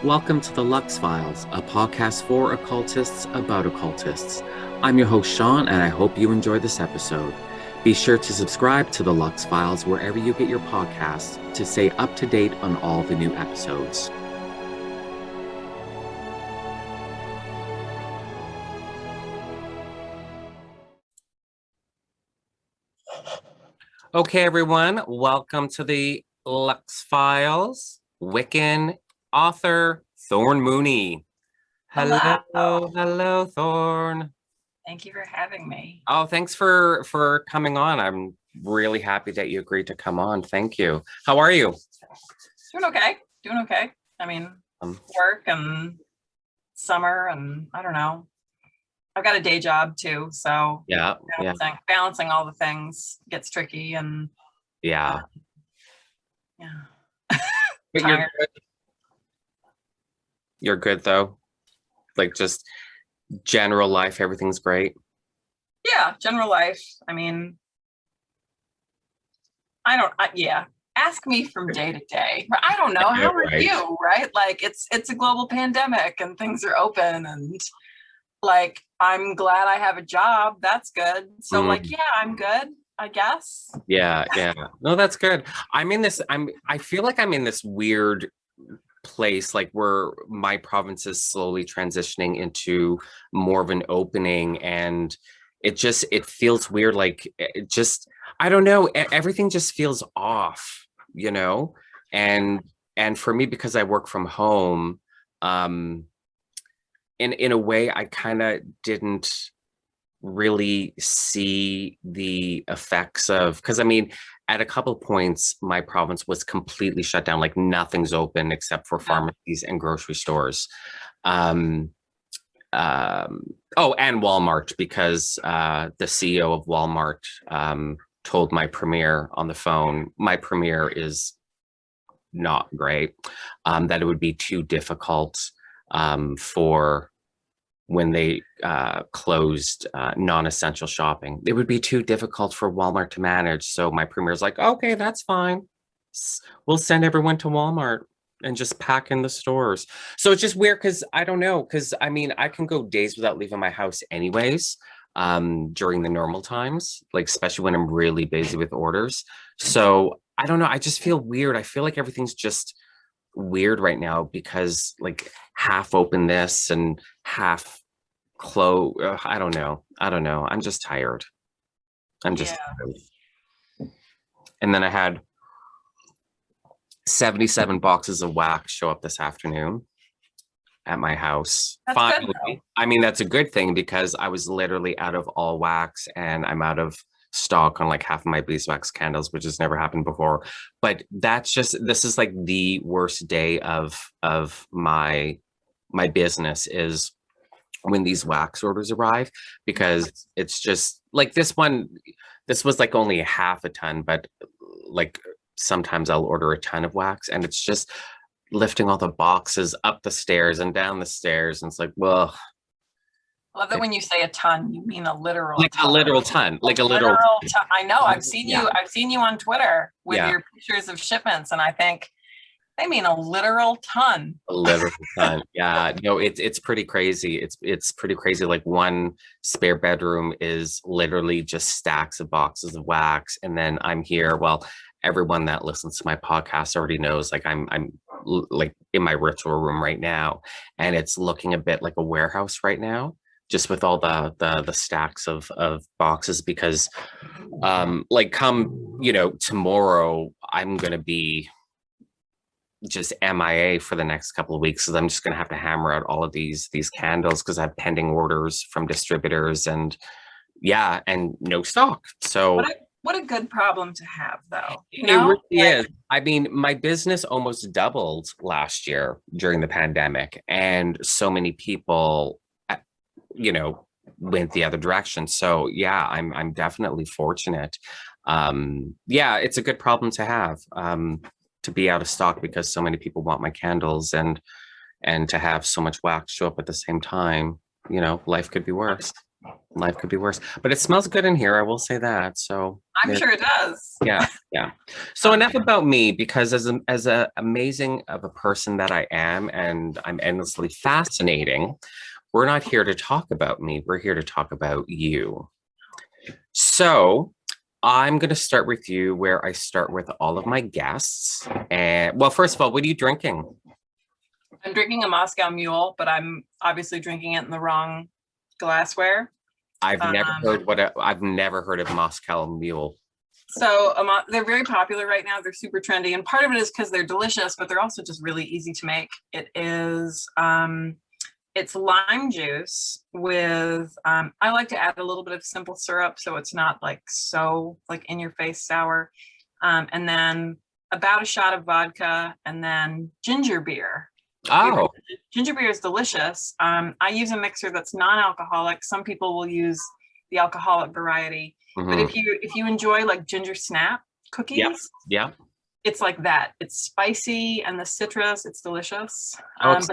Welcome to the Lux Files, a podcast for occultists about occultists. I'm your host, Sean, and I hope you enjoy this episode. Be sure to subscribe to the Lux Files wherever you get your podcasts to stay up to date on all the new episodes. Okay, everyone, welcome to the Lux Files. Wiccan author Thorn Mooney. Hello, Thorn. Thank you for having me. Oh, thanks for coming on. I'm really happy that you agreed to come on. Thank you. How are you? Doing okay. I mean, work and summer and I don't know. I've got a day job too, so balancing all the things gets tricky and yeah. But you're good though. Like just general life, everything's great. Yeah, general life. I mean, ask me from day to day. I don't know. How are you? Right? Like it's a global pandemic and things are open and like I'm glad I have a job. That's good. So I'm good, I guess. Yeah. No, that's good. I feel like I'm in this weird place, like where my province is slowly transitioning into more of an opening, and it feels weird. Like I don't know. Everything just feels off, you know? And for me, because I work from home, in a way, I kind of didn't really see the effects of, because I mean, at a couple of points, my province was completely shut down, like nothing's open except for pharmacies and grocery stores. And Walmart, because the CEO of Walmart told my premier on the phone, my premier is not great, that it would be too difficult for when they closed non-essential shopping. It would be too difficult for Walmart to manage. So my premier's like, okay, that's fine. We'll send everyone to Walmart and just pack in the stores. So it's just weird because I don't know, because I mean, I can go days without leaving my house anyways during the normal times, like especially when I'm really busy with orders. So I don't know, I just feel weird. I feel like everything's just weird right now because like half open this and half close. I don't know. I'm just tired. Tired. And then I had 77 boxes of wax show up this afternoon at my house. That's finally good, I mean, that's a good thing because I was literally out of all wax and I'm out of stock on like half of my beeswax candles, which has never happened before. But this is like the worst day of my business is when these wax orders arrive, because it's just like this was like only half a ton, but like sometimes I'll order a ton of wax and it's just lifting all the boxes up the stairs and down the stairs, and it's like, well, I love that when you say a ton, you mean a literal ton. A literal ton. I know. I've seen you on Twitter with your pictures of shipments, and I think they mean a literal ton. A literal ton. Yeah. No, it's pretty crazy. It's pretty crazy. Like one spare bedroom is literally just stacks of boxes of wax. And then I'm here. Well, everyone that listens to my podcast already knows, like I'm like in my ritual room right now, and it's looking a bit like a warehouse right now, just with all the stacks of boxes, because like come, you know, tomorrow I'm going to be just MIA for the next couple of weeks, because I'm just going to have to hammer out all of these candles because I have pending orders from distributors and no stock. So what a good problem to have, though. It really is. I mean, my business almost doubled last year during the pandemic, and so many people, you know, went the other direction. So yeah, I'm definitely fortunate. It's a good problem to have, to be out of stock because so many people want my candles, and to have so much wax show up at the same time. You know, life could be worse. Life could be worse, but it smells good in here. I will say that. So I'm sure it does. yeah, yeah. So enough about me, because as a amazing of a person that I am, and I'm endlessly fascinating, we're not here to talk about me. We're here to talk about you. So I'm going to start with you, where I start with all of my guests. And well, first of all, what are you drinking? I'm drinking a Moscow Mule, but I'm obviously drinking it in the wrong glassware. I've never heard of Moscow Mule. So they're very popular right now. They're super trendy, and part of it is because they're delicious, but they're also just really easy to make. It is it's lime juice with I like to add a little bit of simple syrup, so it's not like so like in your face sour, and then about a shot of vodka, and then ginger beer. Oh, Ginger beer is delicious. I use a mixer that's non-alcoholic. Some people will use the alcoholic variety, but if you enjoy like ginger snap cookies, yeah, it's like that. It's spicy, and the citrus, it's delicious. But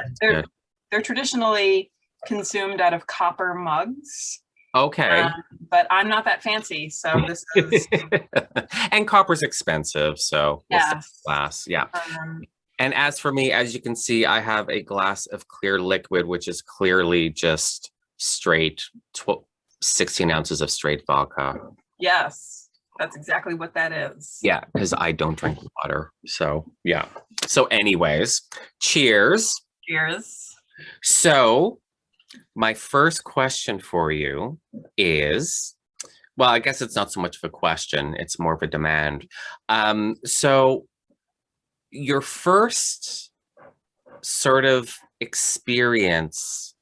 they're traditionally consumed out of copper mugs. Okay. But I'm not that fancy, so this is and copper's expensive, so yes. Glass, yeah. And as for me, as you can see, I have a glass of clear liquid, which is clearly just straight 16 ounces of straight vodka. Yes, that's exactly what that is. Yeah, because I don't drink water. So yeah. So anyways, cheers. Cheers. So my first question for you is, well, I guess it's not so much of a question, it's more of a demand. So your first sort of experience,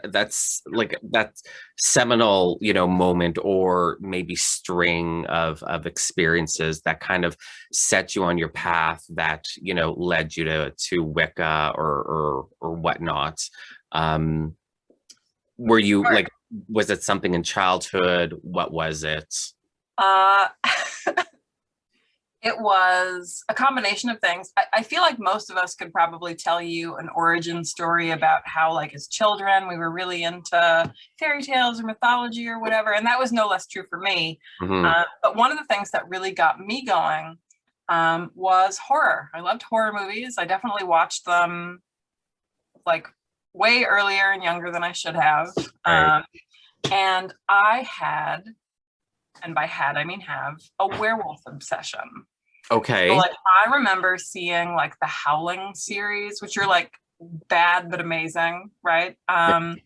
that's like that seminal, moment, or maybe string of experiences that kind of set you on your path, that led you to Wicca or whatnot. Were you Sure. like, was it something in childhood? What was it? It was a combination of things. I feel like most of us could probably tell you an origin story about how, like, as children, we were really into fairy tales or mythology or whatever. And that was no less true for me. But one of the things that really got me going was horror. I loved horror movies. I definitely watched them like way earlier and younger than I should have. Right. And I had, and by had I mean have, a werewolf obsession. Okay. So, like, I remember seeing like the Howling series, which are like bad but amazing, right? And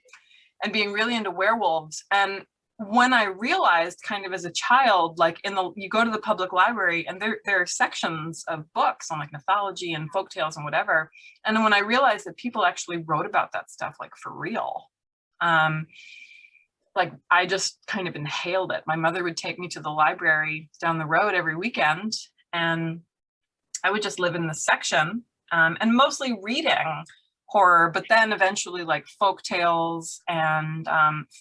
being really into werewolves. And when I realized, kind of as a child, like you go to the public library and there are sections of books on like mythology and folktales and whatever. And then when I realized that people actually wrote about that stuff like for real, like I just kind of inhaled it. My mother would take me to the library down the road every weekend, and I would just live in this section, and mostly reading horror, but then eventually like folk tales and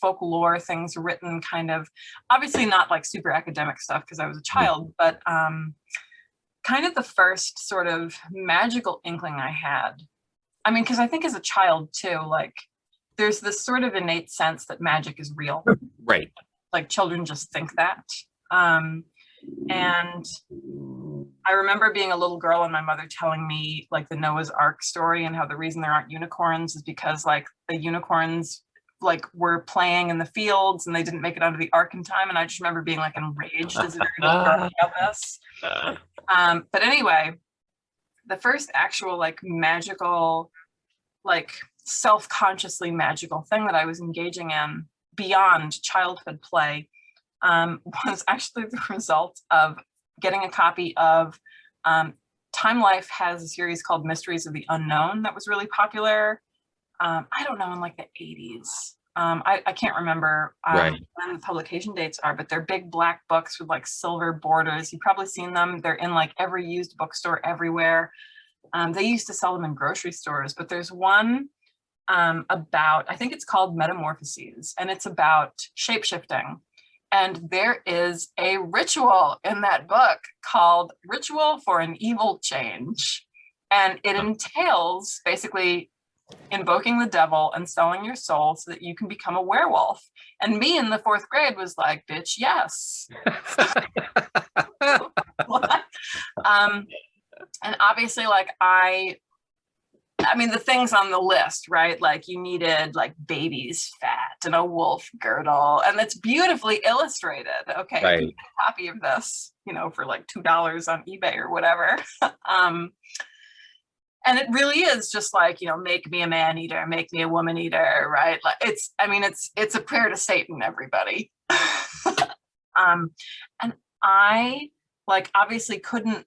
folklore, things written kind of, obviously not like super academic stuff because I was a child, but kind of the first sort of magical inkling I had. I mean, because I think as a child too, like there's this sort of innate sense that magic is real. Right. Like children just think that. And I remember being a little girl and my mother telling me like the Noah's Ark story, and how the reason there aren't unicorns is because like the unicorns like were playing in the fields and they didn't make it onto the ark in time. And I just remember being like enraged as a very little girl about this. But anyway, the first actual like magical, like self-consciously magical thing that I was engaging in beyond childhood play was actually the result of getting a copy of Time Life has a series called Mysteries of the Unknown that was really popular. I don't know, in like the 80s. I can't remember when the publication dates are, but they're big black books with like silver borders. You've probably seen them. They're in like every used bookstore everywhere. They used to sell them in grocery stores, but there's one about, I think it's called Metamorphoses, and it's about shapeshifting. And there is a ritual in that book called Ritual for an Evil Change. And it entails basically invoking the devil and selling your soul so that you can become a werewolf. And me in the 4th grade was like, bitch, yes. And obviously, like, I mean, the things on the list, right? Like, you needed like baby's fat and a wolf girdle, and it's beautifully illustrated. Okay, Right. you can get a copy of this, you know, for like $2 on eBay or whatever. And it really is just like, you know, make me a man eater, make me a woman eater, right? Like, it's, I mean, it's a prayer to Satan, everybody. And I, like, obviously couldn't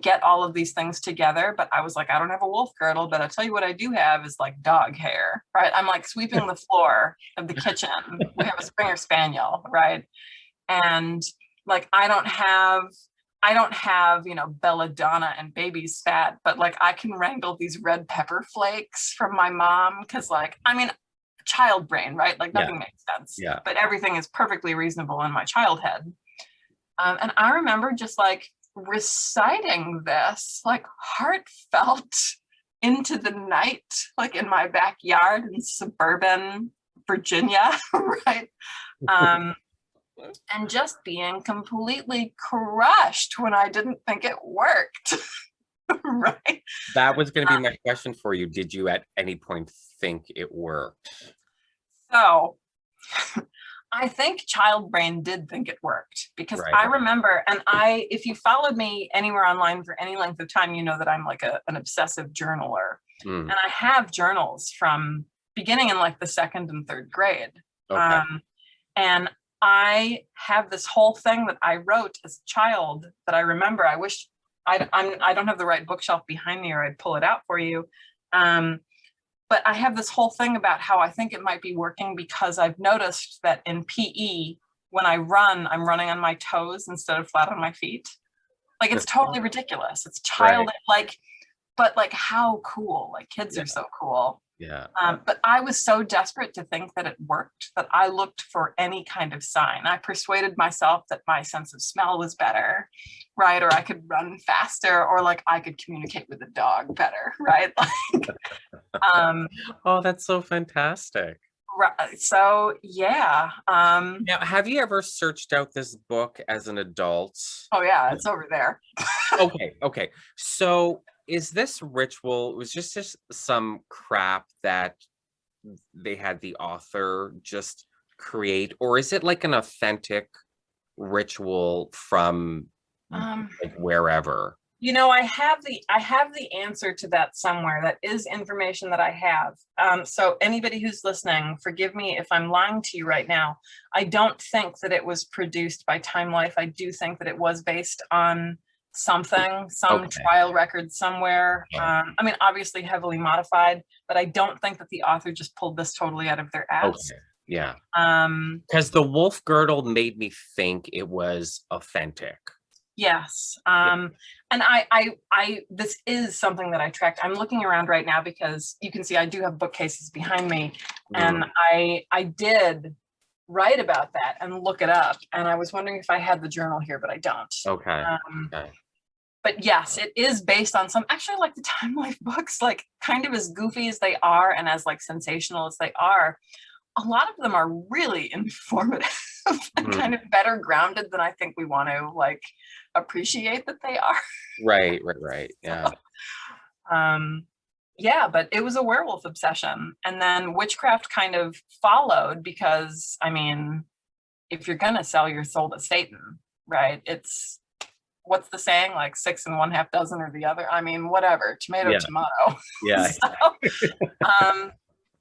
get all of these things together, but I was like, I don't have a wolf girdle, but I'll tell you what I do have is like dog hair, right? I'm like sweeping the floor of the kitchen. We have a Springer Spaniel, right? And like, I don't have, you know, belladonna and baby's fat, but like I can wrangle these red pepper flakes from my mom. Cause like, I mean, child brain, right? Like nothing makes sense, but everything is perfectly reasonable in my child head. And I remember just like reciting this like heartfelt into the night, like in my backyard in suburban Virginia, right? And just being completely crushed when I didn't think it worked. Right. That was going to be my question for you. Did you at any point think it worked? So I think child brain did think it worked, because I remember, and if you followed me anywhere online for any length of time, you know that I'm like an obsessive journaler. And I have journals from beginning in like the 2nd and 3rd grade. And I have this whole thing that I wrote as a child that I remember. I wish I don't have the right bookshelf behind me, or I'd pull it out for you. But I have this whole thing about how I think it might be working, because I've noticed that in PE, when I run, I'm running on my toes instead of flat on my feet. Like, it's totally ridiculous. It's childish, like, but like, how cool, like kids are so cool. But I was so desperate to think that it worked that I looked for any kind of sign. I persuaded myself that my sense of smell was better, right? Or I could run faster, or like I could communicate with a dog better, right? Like, oh, that's so fantastic. Right. So yeah. Now, have you ever searched out this book as an adult? Oh yeah, it's over there. Okay. So is this ritual, it was just some crap that they had the author just create, or is it like an authentic ritual from like wherever? You know, I have the answer to that somewhere. That is information that I have. So anybody who's listening, forgive me if I'm lying to you right now. I don't think that it was produced by Time Life. I do think that it was based on some trial record somewhere. I mean, obviously heavily modified, but I don't think that the author just pulled this totally out of their ass. Yeah. Because the wolf girdle made me think it was authentic. Yes. And I this is something that I tracked. I'm looking around right now because you can see I do have bookcases behind me, and I did write about that and look it up, and I was wondering if I had the journal here, but I don't. Okay. But yes, it is based on some, actually, like the Time Life books, like kind of as goofy as they are and as like sensational as they are, a lot of them are really informative and kind of better grounded than I think we want to like appreciate that they are. Right. Yeah. Yeah, but it was a werewolf obsession. And then witchcraft kind of followed, because I mean, if you're going to sell your soul to Satan, right? It's, what's the saying? Like 6 and 1/2 dozen or the other. I mean, whatever, tomato. Yeah.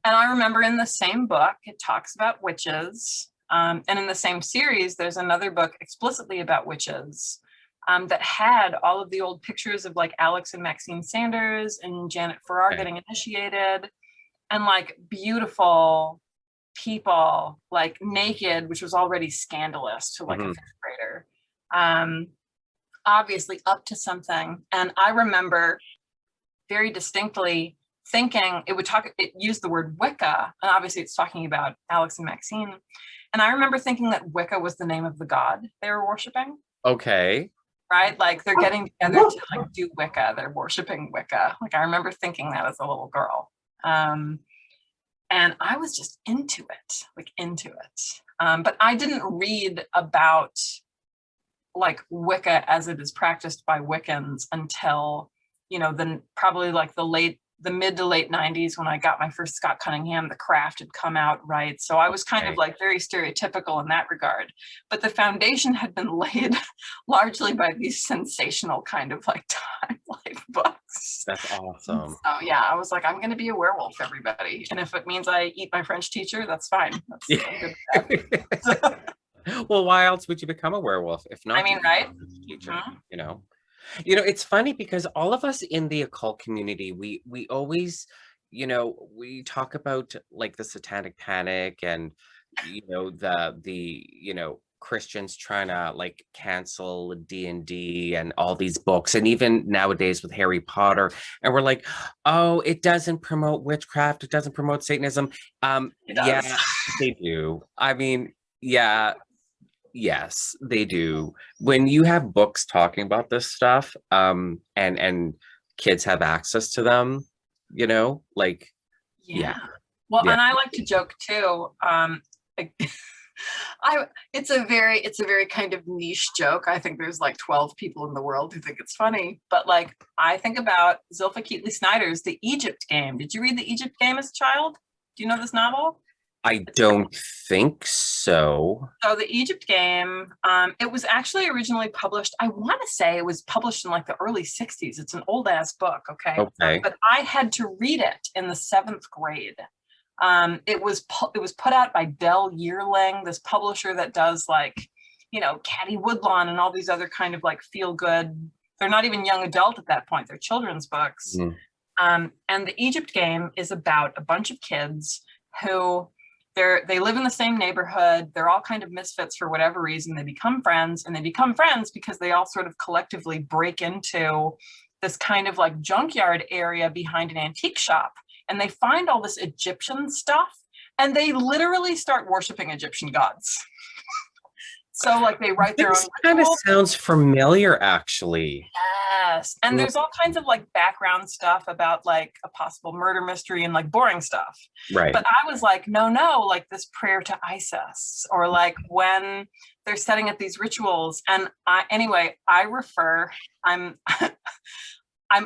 And I remember in the same book, it talks about witches. And in the same series, there's another book explicitly about witches that had all of the old pictures of like Alex and Maxine Sanders and Janet Farrar getting initiated, and like beautiful people like naked, which was already scandalous to like a 5th grader. Obviously up to something. And I remember very distinctly thinking it used the word Wicca, and obviously it's talking about Alex and Maxine. And I remember thinking that Wicca was the name of the god they were worshiping. Okay. Right? Like they're getting together to like do Wicca. They're worshiping Wicca. Like I remember thinking that as a little girl. And I was just into it, like into it. But I didn't read about like Wicca as it is practiced by Wiccans until, you know, probably like the mid to late 90s, when I got my first Scott Cunningham, The Craft had come out, right? So I was kind of like very stereotypical in that regard, but the foundation had been laid largely by these sensational kind of like time life books. That's awesome. So yeah, I was like, I'm going to be a werewolf, everybody. And if it means I eat my French teacher, that's fine. That's I'm good with that. Well, why else would you become a werewolf if not? I mean, right? Teacher, you know? You know, it's funny because all of us in the occult community, we always, you know, we talk about like the satanic panic and, you know, the you know, Christians trying to like cancel D&D and all these books, and even nowadays with Harry Potter, and we're like, oh, it doesn't promote witchcraft, it doesn't promote Satanism. Yeah, they do. I mean, yeah. Yes, they do. When you have books talking about this stuff, and kids have access to them, you know, like, yeah. Well, Yeah. and I like to joke too. Like, it's a very kind of niche joke. I think there's like 12 people in the world who think it's funny, but like I think about Zilpha Keatley Snyder's The Egypt Game. Did you read The Egypt Game as a child? Do you know this novel? I don't think so. So The Egypt Game, it was actually originally published, I want to say it was published in like the early 60s. It's an old ass book, okay? Okay. But I had to read it in the 7th grade. It was put out by Bell Yearling, this publisher that does like, you know, Caddy Woodlawn and all these other kind of like feel good. They're not even young adult at that point. They're children's books. And The Egypt Game is about a bunch of kids who they live in the same neighborhood. They're all kind of misfits for whatever reason. They become friends, and they become friends because they all sort of collectively break into this kind of like junkyard area behind an antique shop. And they find all this Egyptian stuff, and they literally start worshiping Egyptian gods. So like they write their own. This kind of sounds familiar, actually. Yes. And there's all kinds of like background stuff about like a possible murder mystery and like boring stuff. Right. But I was like, no, like this prayer to Isis, or like when they're setting up these rituals. And I'm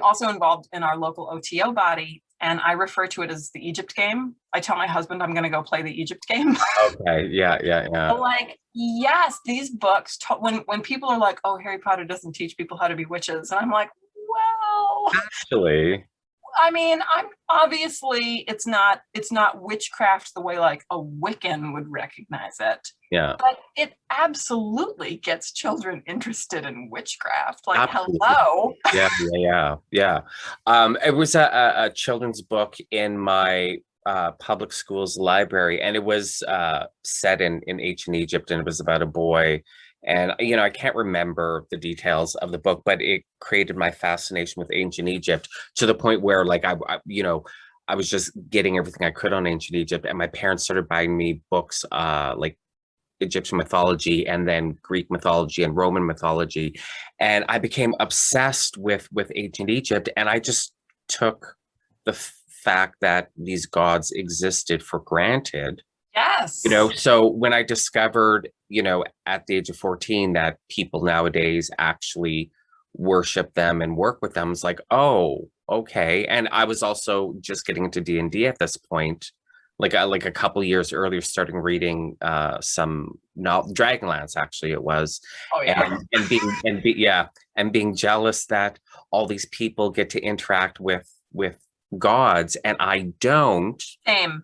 also involved in our local OTO body, and I refer to it as the Egypt Game. I tell my husband I'm going to go play the Egypt Game. Okay. Yeah. But like, yes, these books, when people are like, oh, Harry Potter doesn't teach people how to be witches. And I'm like, well, actually, I mean, I'm obviously it's not witchcraft the way like a Wiccan would recognize it. Yeah. But it absolutely gets children interested in witchcraft. Like, absolutely. hello. Yeah. It was a children's book in my public schools library, and it was set in ancient Egypt, and it was about a boy. And, you know, I can't remember the details of the book, but it created my fascination with ancient Egypt to the point where, like, I was just getting everything I could on ancient Egypt. And my parents started buying me books like Egyptian mythology, and then Greek mythology and Roman mythology. And I became obsessed with ancient Egypt. And I just took the fact that these gods existed for granted. Yes. You know, so when I discovered, you know, at the age of 14 that people nowadays actually worship them and work with them, it's like, oh, okay. And I was also just getting into D&D at this point, like a couple years earlier, starting reading some Dragonlance, actually it was. Oh yeah. And being jealous that all these people get to interact with gods and I don't. Same.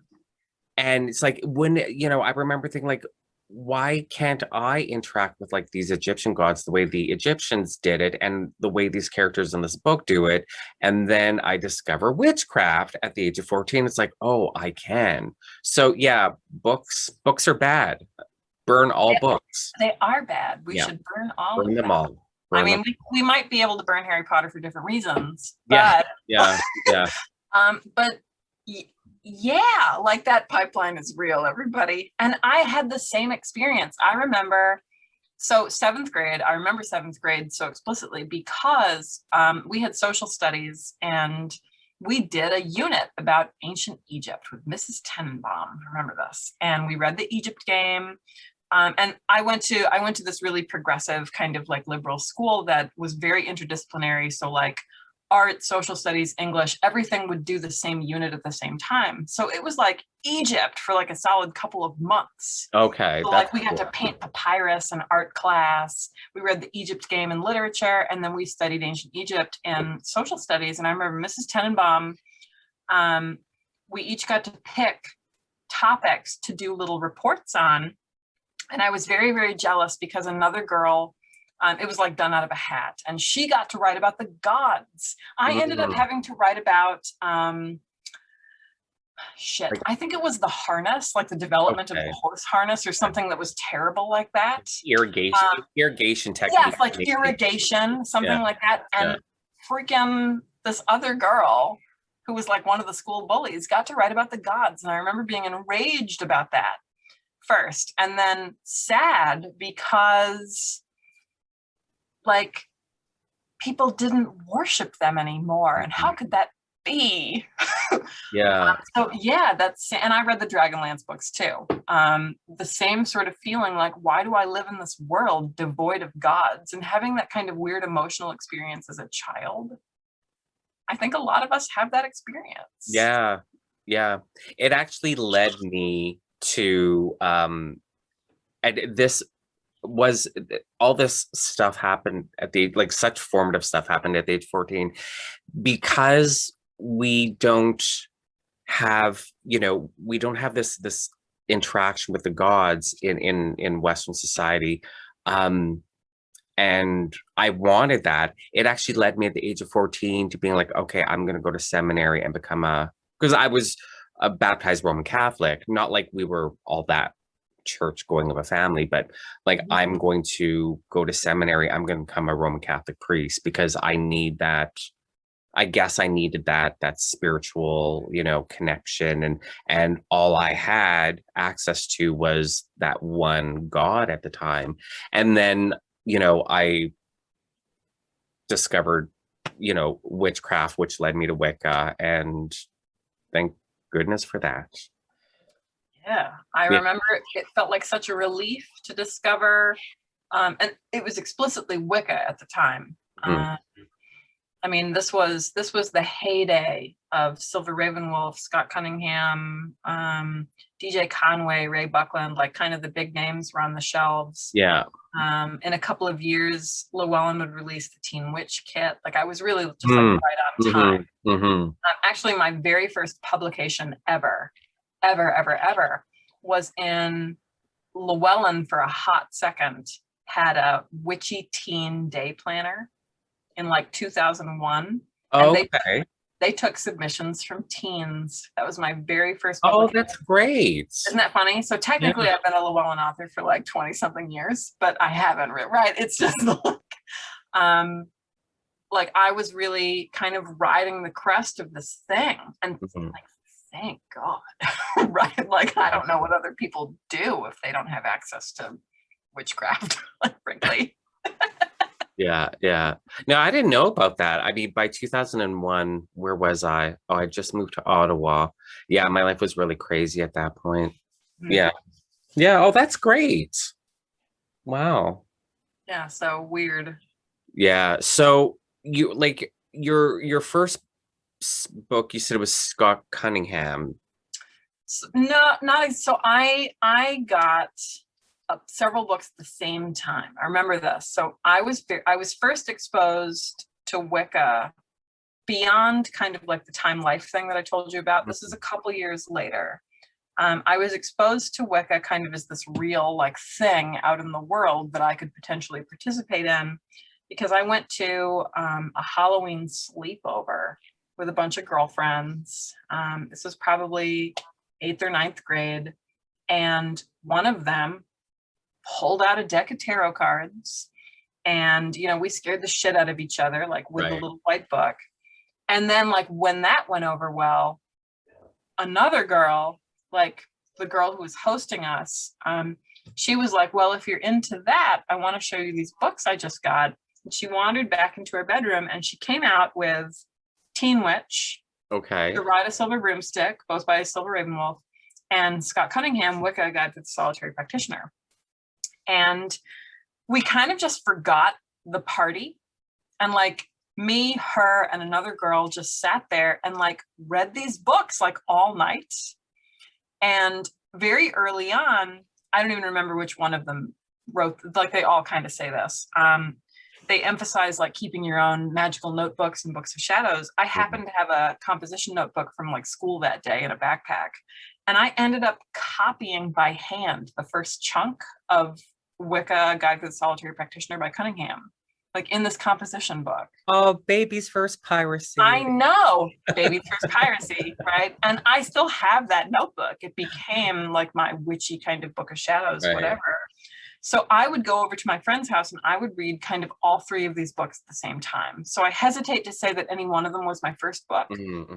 And it's like, when, you know, I remember thinking like, why can't I interact with like these Egyptian gods the way the Egyptians did it and the way these characters in this book do it? And then I discover witchcraft at the age of 14. It's like, oh, I can. So yeah, books are bad. Burn all books. They are bad. We should burn them all. I mean, we might be able to burn Harry Potter for different reasons. Yeah. But yeah, like that pipeline is real, everybody. And I had the same experience. I remember, so 7th grade, I remember 7th grade so explicitly because we had social studies, and we did a unit about ancient Egypt with Mrs. Tenenbaum. Remember this? And we read the Egypt Game. And I went to this really progressive kind of like liberal school that was very interdisciplinary. So like art, social studies, English, everything would do the same unit at the same time. So it was like Egypt for like a solid couple of months. Okay. So like we got to paint papyrus in art class. We read the Egypt Game in literature, and then we studied ancient Egypt in social studies. And I remember Mrs. Tenenbaum, we each got to pick topics to do little reports on. And I was very, very jealous because another girl, it was like done out of a hat, and she got to write about the gods. I ended up having to write about, I think it was the harness, like the development of the horse harness or something that was terrible like that. Irrigation technique. Yes, like irrigation, something like that. And freaking this other girl who was like one of the school bullies got to write about the gods. And I remember being enraged about that first, and then sad because like people didn't worship them anymore, and how could that be? So yeah, and I read the Dragonlance books too. The same sort of feeling, like, why do I live in this world devoid of gods? And having that kind of weird emotional experience as a child. I think a lot of us have that experience. Yeah. It actually led me to and this was all this stuff happened at the like such formative stuff happened at the age 14 because we don't have this interaction with the gods in Western society, and I wanted that. It actually led me at the age of 14 to being like, okay, I'm going to go to seminary and become because I was a baptized Roman Catholic, not like we were all that church going of a family, but like I'm going to go to seminary. I'm going to become a Roman Catholic priest because I need that. I guess I needed that spiritual, connection, and all I had access to was that one God at the time. And then, I discovered, witchcraft, which led me to Wicca, and thank goodness for that. Yeah, I remember it felt like such a relief to discover, and it was explicitly Wicca at the time. I mean, this was the heyday of Silver Ravenwolf, Scott Cunningham, DJ Conway, Ray Buckland, like kind of the big names were on the shelves. Yeah. In a couple of years, Llewellyn would release the Teen Witch Kit. Like I was really just like right on time. Actually, my very first publication ever was in Llewellyn for a hot second, had a witchy teen day planner in like 2001. Oh, and okay. They took submissions from teens. That was my very first publication. Oh, that's great. Isn't that funny? So technically I've been a Llewellyn author for like 20 something years, but I haven't right. It's just like I was really kind of riding the crest of this thing, and like, thank God, right? Like, I don't know what other people do if they don't have access to witchcraft, like, frankly. Yeah. No, I didn't know about that. I mean, by 2001, where was I? Oh, I just moved to Ottawa. Yeah, my life was really crazy at that point. Yeah. Oh, that's great. Wow. Yeah, so weird. Yeah. So you like your first book, you said it was Scott Cunningham. No, not so. I got several books at the same time. I remember this. So I was first exposed to Wicca beyond kind of like the Time Life thing that I told you about. This is a couple years later. I was exposed to Wicca kind of as this real like thing out in the world that I could potentially participate in, because I went to a Halloween sleepover with a bunch of girlfriends. This was probably 8th or 9th grade. And one of them pulled out a deck of tarot cards, and, we scared the shit out of each other, like with the little white book. And then like, when that went over well, another girl, like the girl who was hosting us, she was like, well, if you're into that, I want to show you these books I just got. And she wandered back into her bedroom and she came out with Teen Witch, Okay. To Ride a Silver Broomstick, both by Silver Raven Wolf, and Scott Cunningham, Wicca, Guide to the Solitary Practitioner. And we kind of just forgot the party. And like me, her, and another girl just sat there and like read these books like all night. And very early on, I don't even remember which one of them wrote, like they all kind of say this. They emphasize like keeping your own magical notebooks and books of shadows. I happened to have a composition notebook from like school that day in a backpack. And I ended up copying by hand the first chunk of Wicca, Guide to the Solitary Practitioner by Cunningham, like in this composition book. Oh, baby's first piracy. I know, baby's first piracy, right? And I still have that notebook. It became like my witchy kind of book of shadows, Right. whatever. So I would go over to my friend's house and I would read kind of all three of these books at the same time. So I hesitate to say that any one of them was my first book.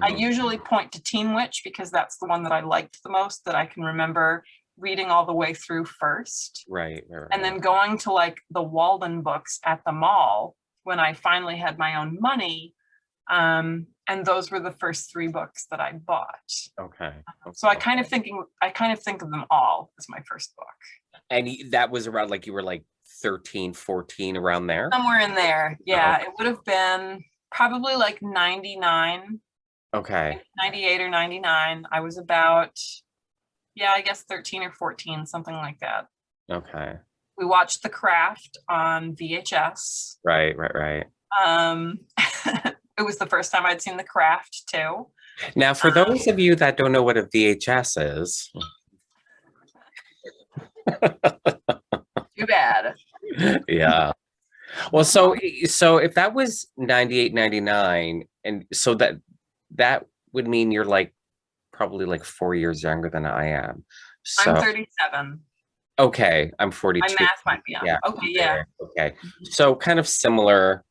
I usually point to Teen Witch because that's the one that I liked the most, that I can remember reading all the way through first. Right. And then going to like the Walden books at the mall when I finally had my own money. And those were the first three books that I bought. Okay. So I kind of think of them all as my first book. And that was around like you were like 13, 14, around there? Somewhere in there. Yeah, it would have been probably like 99. Okay. 98 or 99. I was about, I guess 13 or 14, something like that. Okay. We watched The Craft on VHS. Right. It was the first time I'd seen The Craft too. Now, for those of you that don't know what a VHS is. Too bad. Yeah. Well, so if that was 98, 99, and so that would mean you're like probably like 4 years younger than I am. So I'm 37. Okay, I'm 42. My math might be on. Yeah. Okay, yeah. Okay. So kind of similar.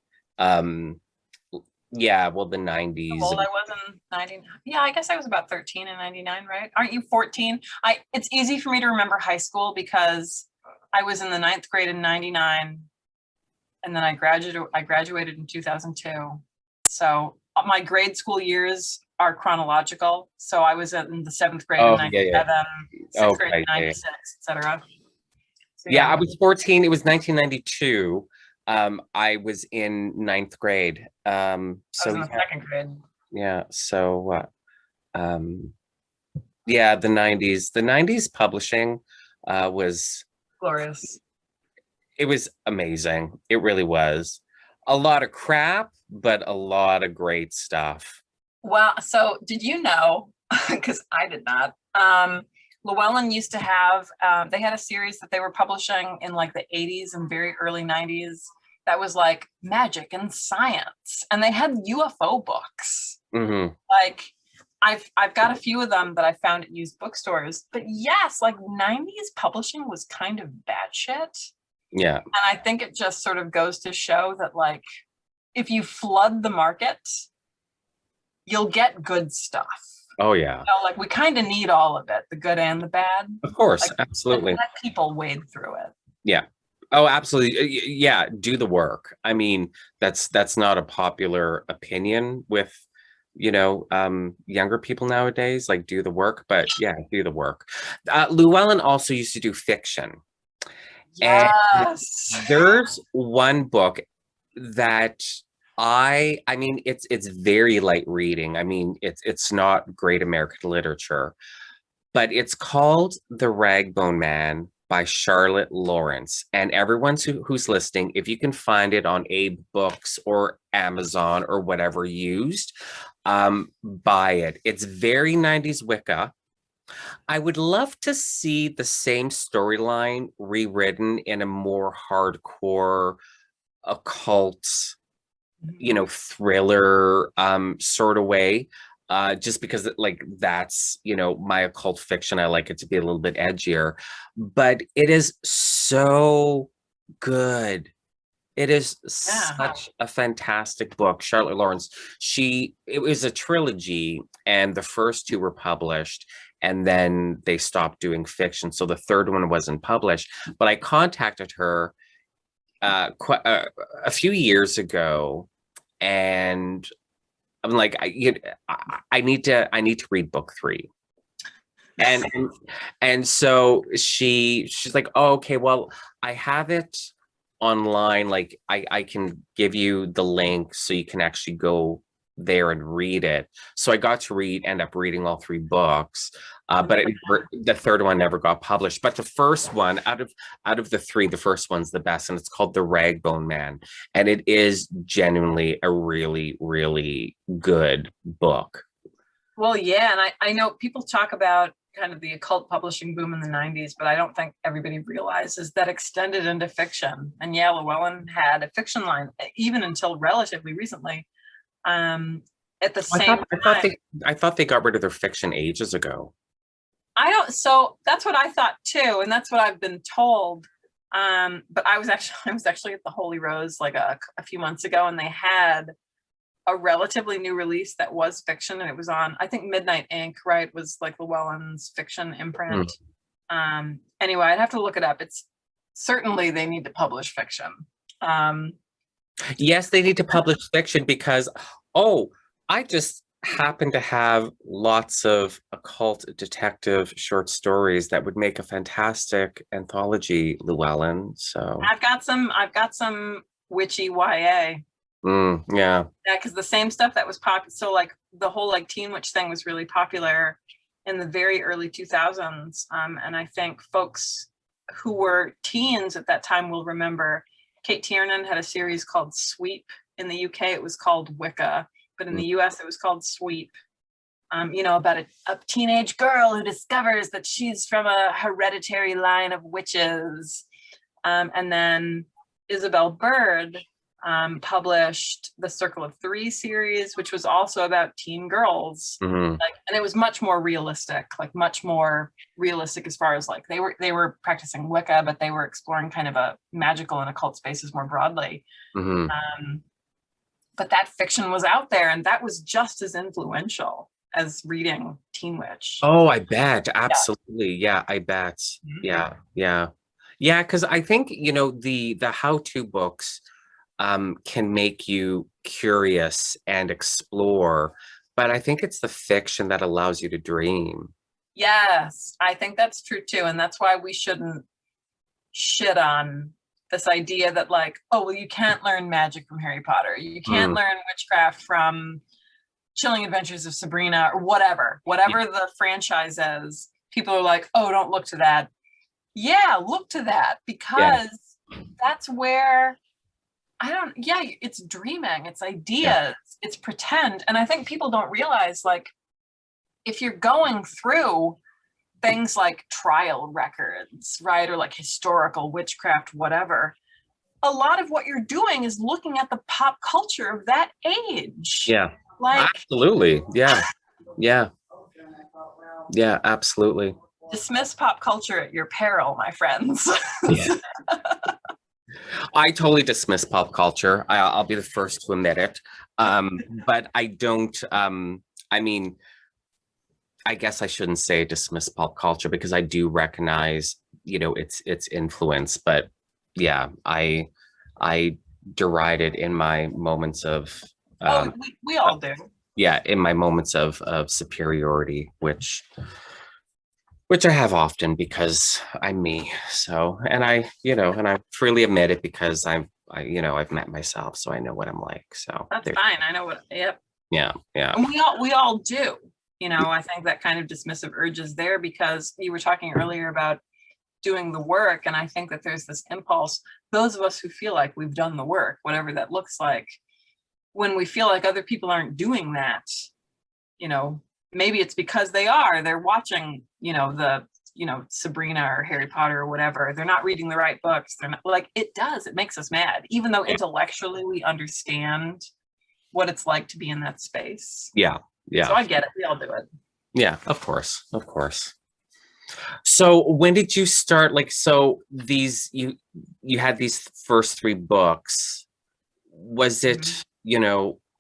Yeah, well, the 90s. How old I was in 99. Yeah, I guess I was about 13 in 99, right? Aren't you 14? It's easy for me to remember high school because I was in the 9th grade in 99, and then I graduated in 2002. So my grade school years are chronological. So I was in the 7th grade in 97, 6th grade in 96, etc. So, yeah, I was 14. It was 1992. I was in 9th grade. So I was in the 2nd grade. Yeah. So, yeah, the 90s publishing was glorious. It was amazing. It really was. A lot of crap, but a lot of great stuff. Well, so did you know, because I did not, Llewellyn used to have, they had a series that they were publishing in like the 80s and very early 90s that was like magic and science. And they had UFO books. Mm-hmm. Like I've got a few of them that I found at used bookstores. But yes, like 90s publishing was kind of bad shit. Yeah. And I think it just sort of goes to show that like if you flood the market, you'll get good stuff. Oh yeah. You know, like we kind of need all of it, the good and the bad. Of course, like, absolutely. Let people wade through it. Yeah. Oh, absolutely. Yeah, do the work. I mean, that's not a popular opinion with, younger people nowadays, like do the work, but yeah, do the work. Llewellyn also used to do fiction. Yes. And there's one book that I mean, it's very light reading. I mean, it's not great American literature, but it's called The Ragbone Man by Charlotte Lawrence. And everyone who's listening, if you can find it on Abe Books or Amazon or whatever used, buy it. It's very 90s Wicca. I would love to see the same storyline rewritten in a more hardcore occult, thriller sort of way. Just because that's, my occult fiction. I like it to be a little bit edgier, but it is so good. It is such a fantastic book. Charlotte Lawrence, it was a trilogy and the first two were published and then they stopped doing fiction. So the third one wasn't published, but I contacted her a few years ago and I'm like, I need to read book 3. And so she's like, oh, okay, well, I have it online. Like I can give you the link so you can actually go there and read it. So I got to end up reading all 3 books. But the third one never got published. But the first one, out of the 3, the first one's the best, and it's called The Ragbone Man. And it is genuinely a really, really good book. Well, yeah, and I know people talk about kind of the occult publishing boom in the 90s, but I don't think everybody realizes that extended into fiction. And yeah, Llewellyn had a fiction line even until relatively recently. At the same time, I thought they got rid of their fiction ages ago. So that's what I thought too, and that's what I've been told. But I was actually at the Holy Rose like a few months ago, and they had a relatively new release that was fiction, and it was on, I think, Midnight Ink, right? Was like Llewellyn's fiction imprint. Anyway, I'd have to look it up. It's certainly they need to publish fiction. Yes, they need to publish fiction because, I just happen to have lots of occult detective short stories that would make a fantastic anthology, Llewellyn. So I've got some witchy YA. Yeah, because the same stuff that was popular. So like the whole like teen witch thing was really popular in the very early 2000s. And I think folks who were teens at that time will remember Kate Tiernan had a series called Sweep. In the UK, it was called Wicca, but in the US, it was called Sweep. About a teenage girl who discovers that she's from a hereditary line of witches. And then Isabel Bird published the Circle of 3 series, which was also about teen girls. And it was much more realistic as far as like they were practicing Wicca, but they were exploring kind of a magical and occult spaces more broadly. But that fiction was out there, and that was just as influential as reading Teen Witch. Oh, I bet. Absolutely. Yeah, I bet. Yeah. Because I think, the how-to books can make you curious and explore, but I think it's the fiction that allows you to dream. Yes, I think that's true too. And that's why we shouldn't shit on this idea that like, oh, well, you can't learn magic from Harry Potter. You can't learn witchcraft from Chilling Adventures of Sabrina or whatever the franchise is. People are like, oh, don't look to that. Yeah, look to that, because that's where it's dreaming, it's ideas, it's pretend. And I think people don't realize, like, if you're going through things like trial records, right, or like historical witchcraft, whatever, a lot of what you're doing is looking at the pop culture of that age. Yeah, like absolutely. Yeah, absolutely. Dismiss pop culture at your peril, my friends. I totally dismiss pop culture. I'll be the first to admit it. But I don't, I guess I shouldn't say dismiss pop culture, because I do recognize, its influence. But yeah, I deride it in my moments of we all do. Yeah, in my moments of superiority, which I have often, because I'm me. So, and I freely admit it, because I've met myself, so I know what I'm like. So that's fine. I know what. Yep. Yeah. And we all do. I think that kind of dismissive urge is there, because you were talking earlier about doing the work, and I think that there's this impulse. Those of us who feel like we've done the work, whatever that looks like, when we feel like other people aren't doing that, maybe it's because they're watching, Sabrina or Harry Potter or whatever. They're not reading the right books. They're not, like, it makes us mad, even though intellectually we understand what it's like to be in that space. Yeah. So I get it. We all do it. Yeah, of course. So when did you start? Like, so you had these first 3 books. Was it,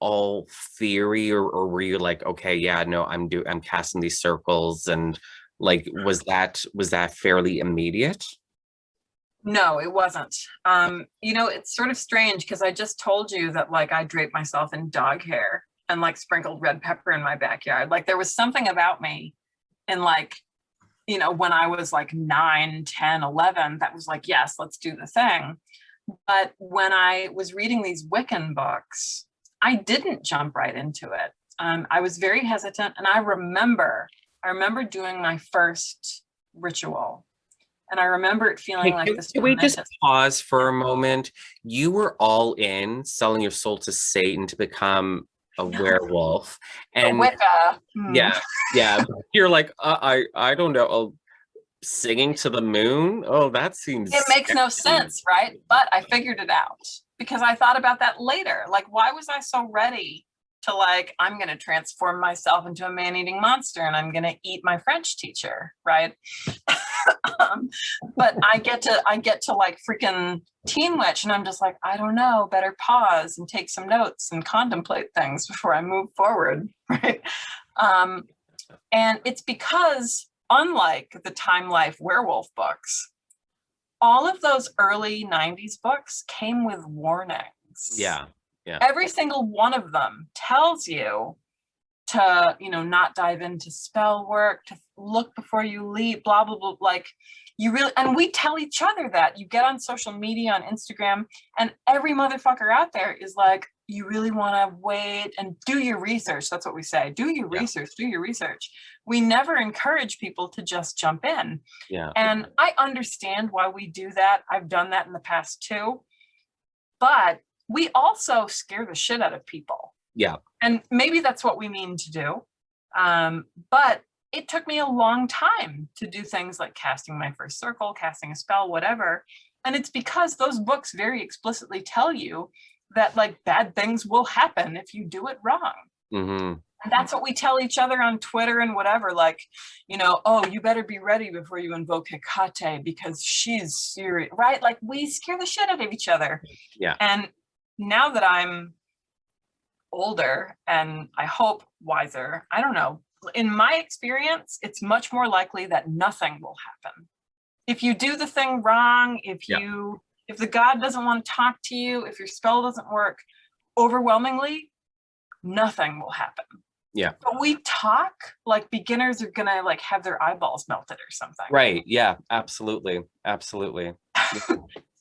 all theory, or were you like, okay, yeah, no, I'm casting these circles, and like, was that fairly immediate? No, it wasn't. It's sort of strange, because I just told you that, like, I drape myself in dog hair. and like sprinkled red pepper in my backyard. Like there was something about me in like, you know, when I was like 9, 10, 11, that was like, yes, let's do the thing. But when I was reading these Wiccan books, I didn't jump right into it. I was very hesitant. And I remember doing my first ritual. And I remember it feeling Hey, like this. can we just pause for a moment? You were all in selling your soul to Satan to become a werewolf, and Wicca. Yeah. You're like, I don't know. Oh, singing to the moon. Oh, that seems. It makes no sense, right? But I figured it out because I thought about that later. Like, why was I so ready to like, I'm going to transform myself into a man-eating monster and I'm going to eat my French teacher, right? But I get to like freaking teen witch, and I'm just like, I don't know, better pause and take some notes and contemplate things before I move forward, right? And it's because unlike the Time Life werewolf books, all of those early 90s books came with warnings. Yeah. Every single one of them tells you to, you know, not dive into spell work, to look before you leap, blah, blah, blah. Like you really, and we tell each other that. You get on social media, on Instagram, and every motherfucker out there is like, you really want to wait and do your research. That's what we say. Do your research, do your research. We never encourage people to just jump in. Yeah. And I understand why we do that. I've done that in the past too. But we also scare the shit out of people. Yeah. And maybe that's what we mean to do. But it took me a long time to do things like casting my first circle, casting a spell, whatever. And it's because those books very explicitly tell you that like bad things will happen if you do it wrong. Mm-hmm. And that's what we tell each other on Twitter and whatever, like, you know, oh, you better be ready before you invoke Hecate because she's serious, right? Like we scare the shit out of each other. Yeah. And now that I'm older and I hope wiser, I don't know, in my experience, it's much more likely that nothing will happen. If you do the thing wrong, if the god doesn't want to talk to you, if your spell doesn't work, overwhelmingly, nothing will happen. Yeah. But we talk like beginners are gonna like have their eyeballs melted or something. Right. Yeah, absolutely. Absolutely.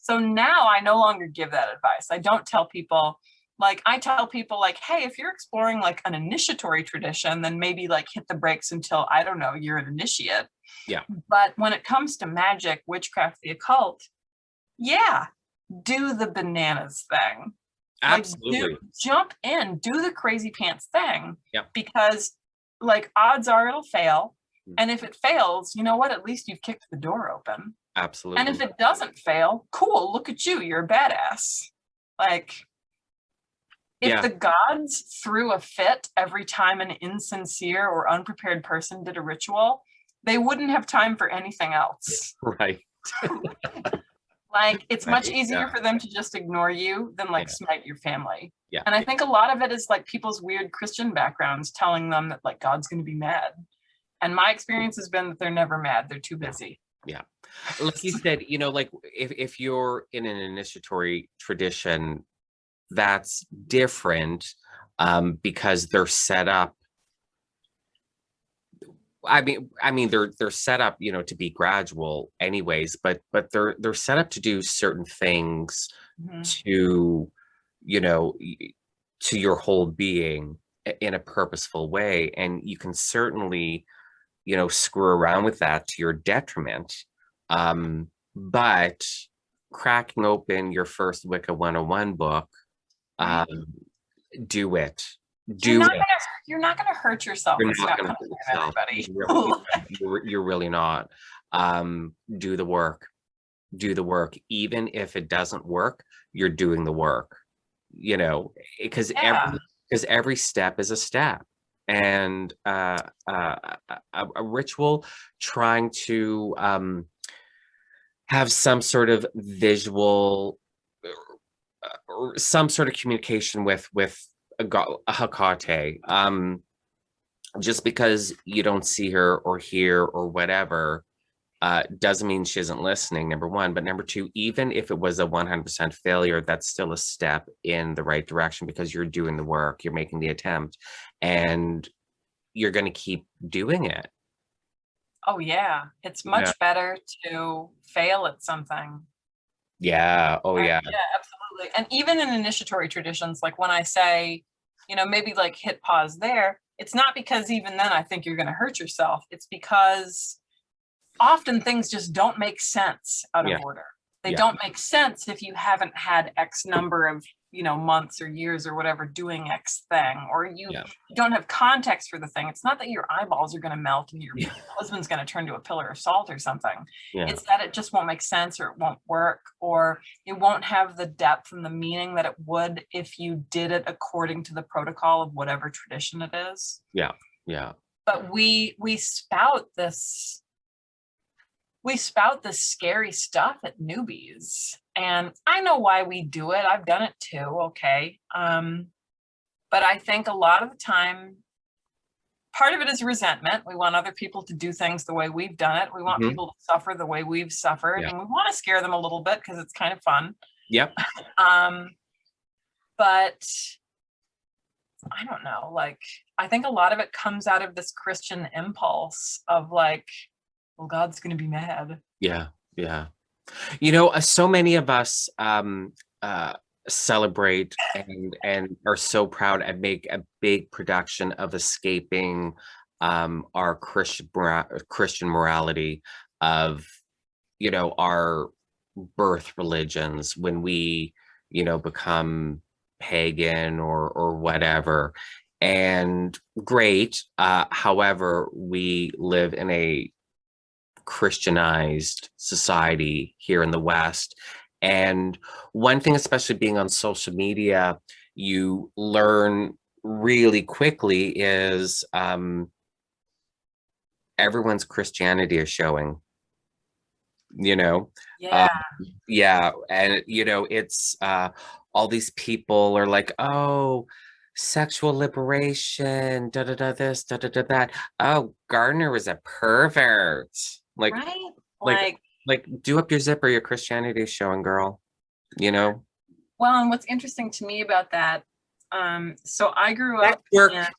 So now I no longer give that advice. I don't tell people, like I tell people like, hey, if you're exploring like an initiatory tradition, then maybe like hit the brakes until, I don't know, you're an initiate. Yeah. But when it comes to magic, witchcraft, the occult, yeah, do the bananas thing. Absolutely. Like, jump in, do the crazy pants thing. Yeah. Because like odds are it'll fail. And if it fails, you know what? At least you've kicked the door open. Absolutely. And if it doesn't fail, cool, look at you, you're a badass. Like if the gods threw a fit every time an insincere or unprepared person did a ritual, they wouldn't have time for anything else. Right. Like it's much easier for them to just ignore you than like smite your family. Yeah. And I think a lot of it is like people's weird Christian backgrounds telling them that like God's going to be mad. And my experience has been that they're never mad. They're too busy. Yeah. Like you said, you know, like if you're in an initiatory tradition, that's different because they're set up. I mean, they're set up, you know, to be gradual anyways, but they're set up to do certain things to, you know, to your whole being in a purposeful way. And you can certainly, you know, screw around with that to your detriment. But cracking open your first Wicca 101 book, do it. You're not gonna hurt yourself. You're it's not not gonna hurt yourself. You're really not. Do the work. Do the work. Even if it doesn't work, you're doing the work. You know, because every step is a step. And a ritual trying to have some sort of visual or some sort of communication with a Hecate, just because you don't see her or hear or whatever, doesn't mean she isn't listening, number one. But number two, even if it was a 100% failure, that's still a step in the right direction, because you're doing the work, you're making the attempt, and you're going to keep doing it. Oh yeah, it's much better to fail at something. Yeah. Oh yeah. Yeah, absolutely. And even in initiatory traditions, like when I say, you know, maybe like hit pause there, it's not because even then I think you're going to hurt yourself. It's because often things just don't make sense out of order. They don't make sense if you haven't had X number of, you know, months or years or whatever doing X thing, or you don't have context for the thing. It's not that your eyeballs are going to melt and your husband's going to turn to a pillar of salt or something. It's that it just won't make sense, or it won't work, or it won't have the depth and the meaning that it would if you did it according to the protocol of whatever tradition it is. Yeah. Yeah. But we spout this scary stuff at newbies. And I know why we do it. I've done it too, okay? But I think a lot of the time, part of it is resentment. We want other people to do things the way we've done it. We want people to suffer the way we've suffered. And we want to scare them a little bit because it's kind of fun. Yep. But I don't know, like, I think a lot of it comes out of this Christian impulse of like, well, God's going to be mad. Yeah. Yeah. You know, so many of us celebrate and are so proud and make a big production of escaping our Christian morality of, you know, our birth religions when we, you know, become pagan or whatever. And great. However, we live in a Christianized society here in the West. And one thing, especially being on social media, you learn really quickly is everyone's Christianity is showing, you know? Yeah. And, you know, it's all these people are like, oh, sexual liberation, da da da this, da da da that. Oh, Gardner was a pervert. Like, right? Like, do up your zipper. Your Christianity is showing, girl. You know. Well, and what's interesting to me about that, so I grew up.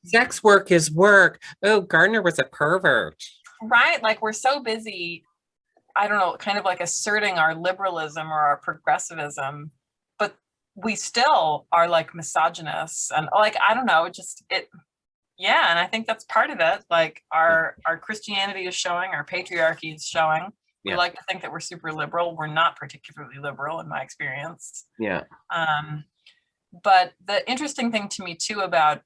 Sex work is work. Oh, Gardner was a pervert. Right, like we're so busy. I don't know, kind of like asserting our liberalism or our progressivism, but we still are like misogynists and like I don't know, yeah, and I think that's part of it. Like our Christianity is showing, our patriarchy is showing. We like to think that we're super liberal. We're not particularly liberal in my experience. Yeah. But the interesting thing to me too about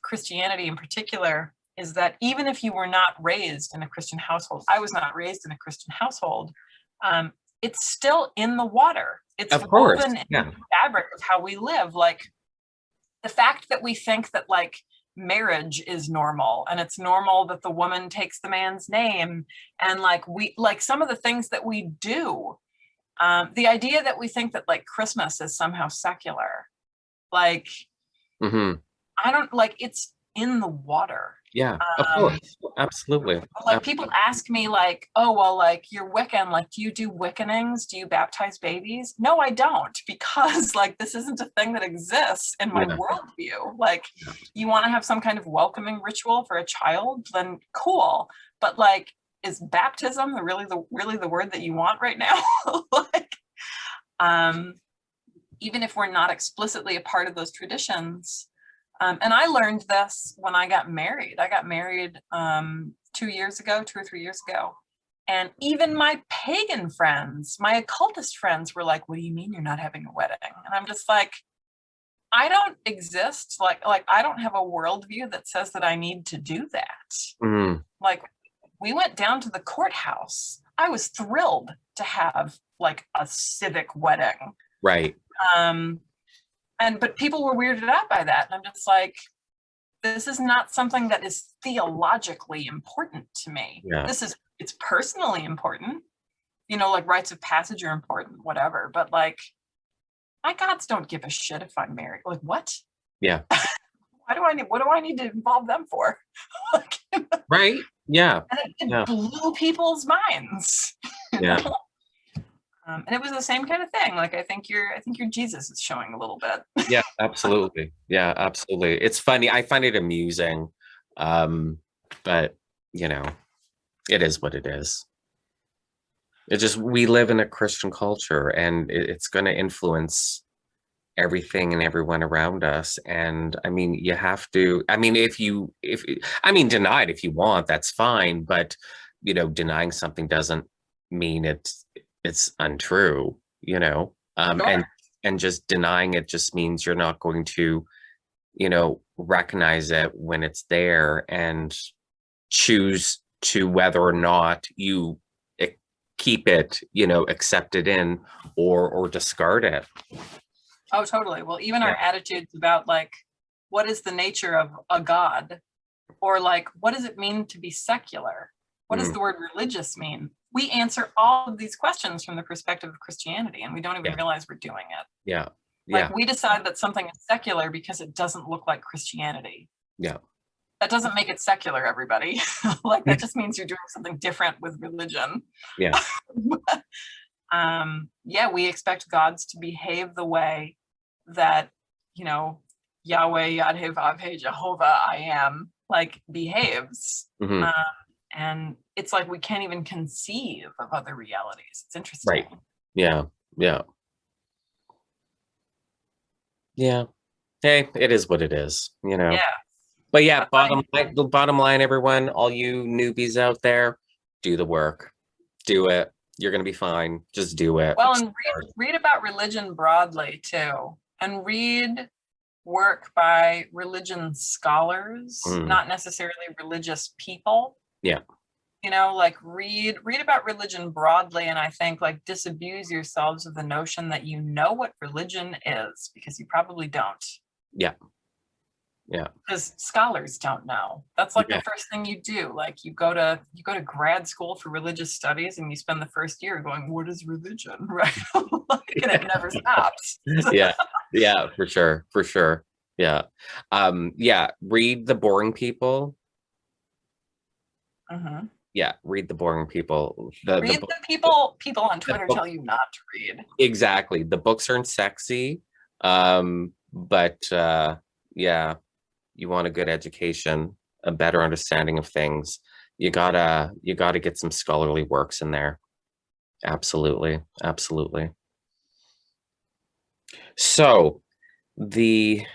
Christianity in particular is that even if you were not raised in a Christian household, I was not raised in a Christian household, it's still in the water. It's woven in the fabric of how we live. Like the fact that we think that like marriage is normal and it's normal that the woman takes the man's name and like some of the things that we do, the idea that we think that like Christmas is somehow secular, like I don't like, it's in the water. Yeah, of course, absolutely. Like people ask me like, oh, well, like you're Wiccan, like do you do Wiccanings? Do you baptize babies? No, I don't, because like this isn't a thing that exists in my worldview. Like you want to have some kind of welcoming ritual for a child, then cool. But like, is baptism really the word that you want right now? Like, even if we're not explicitly a part of those traditions. And I learned this when I got married. I got married 2 or 3 years ago. And even my pagan friends, my occultist friends were like, what do you mean you're not having a wedding? And I'm just like, I don't exist. Like I don't have a worldview that says that I need to do that. Like we went down to the courthouse. I was thrilled to have like a civic wedding. Right. But people were weirded out by that. And I'm just like, this is not something that is theologically important to me. Yeah. It's personally important. You know, like rites of passage are important, whatever. But like, my gods don't give a shit if I'm married. Like, what? Yeah. What do I need to involve them for? Right. Yeah. And it Yeah. blew people's minds. You Yeah. know? And it was the same kind of thing. Like, I think your Jesus is showing a little bit. Yeah, absolutely. Yeah, absolutely. It's funny. I find it amusing. But you know, it is what it is. It just, we live in a Christian culture, and it's going to influence everything and everyone around us. And I mean, you have to, I mean, deny it if you want, that's fine. But, denying something doesn't mean it's untrue, Sure. and just denying it just means you're not going to, recognize it when it's there and choose to whether or not you keep it, accept it in, or discard it. Oh, totally. Well, even Yeah. our attitudes about like, what is the nature of a god? Or like, what does it mean to be secular? What does the word religious mean? We answer all of these questions from the perspective of Christianity, and we don't even realize we're doing it. Yeah. Like, we decide that something is secular because it doesn't look like Christianity. Yeah. That doesn't make it secular, everybody. Like, that just means you're doing something different with religion. Yeah. Yeah, we expect gods to behave the way that, Yahweh, Yad-Heh-Vav-Heh, Jehovah, I am, like, behaves. Mm-hmm. And it's like we can't even conceive of other realities. It's interesting. Right. Yeah. Yeah. Yeah. Hey, it is what it is, Yeah. But yeah, bottom line, everyone, all you newbies out there, do the work. Do it. You're gonna be fine. Just do it. Well, and read about religion broadly too. And read work by religion scholars, not necessarily religious people. Yeah. Like read about religion broadly, and I think like disabuse yourselves of the notion that you know what religion is, because you probably don't. Yeah. Yeah. Because scholars don't know. That's like the first thing you do. Like you go to grad school for religious studies, and you spend the first year going, "What is religion?" Right? And it never stops. Yeah. Yeah, for sure. For sure. Yeah. Yeah. Read the boring people. Mm-hmm. Yeah, read the boring people. Read the people on Twitter tell you not to read. Exactly. The books aren't sexy. But yeah, you want a good education, a better understanding of things. You gotta get some scholarly works in there. Absolutely. Absolutely. So the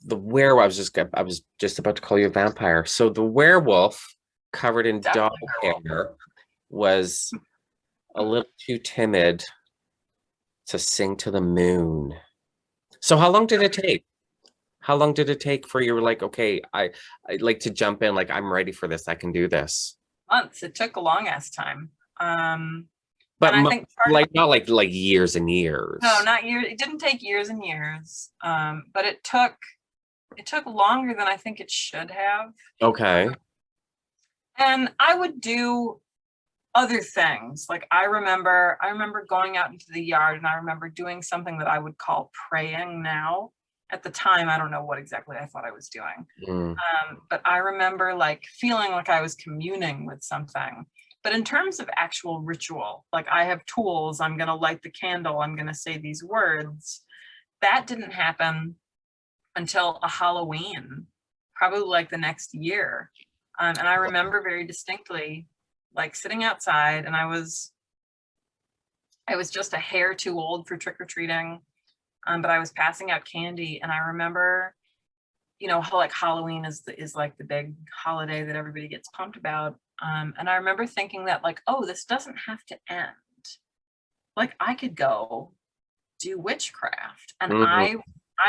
werewolf, I was just about to call you a vampire. So the werewolf covered in dog hair was a little too timid to sing to the moon. So how long did it take? How long did it take for you? Like, okay, I like to jump in, like, I'm ready for this. I can do this. Months. It took a long ass time. But I think not like years and years. No, not years. It didn't take years and years. But it took longer than I think it should have. Okay. And I would do other things. Like I remember going out into the yard, and I remember doing something that I would call praying now. At the time, I don't know what exactly I thought I was doing. But I remember like feeling like I was communing with something. But in terms of actual ritual, like I have tools, I'm going to light the candle, I'm going to say these words. That didn't happen until a Halloween, probably like the next year. And I remember very distinctly like sitting outside, and I was just a hair too old for trick-or-treating. But I was passing out candy, and I remember, how like Halloween is like the big holiday that everybody gets pumped about. And I remember thinking that like, oh, this doesn't have to end. Like I could go do witchcraft. And I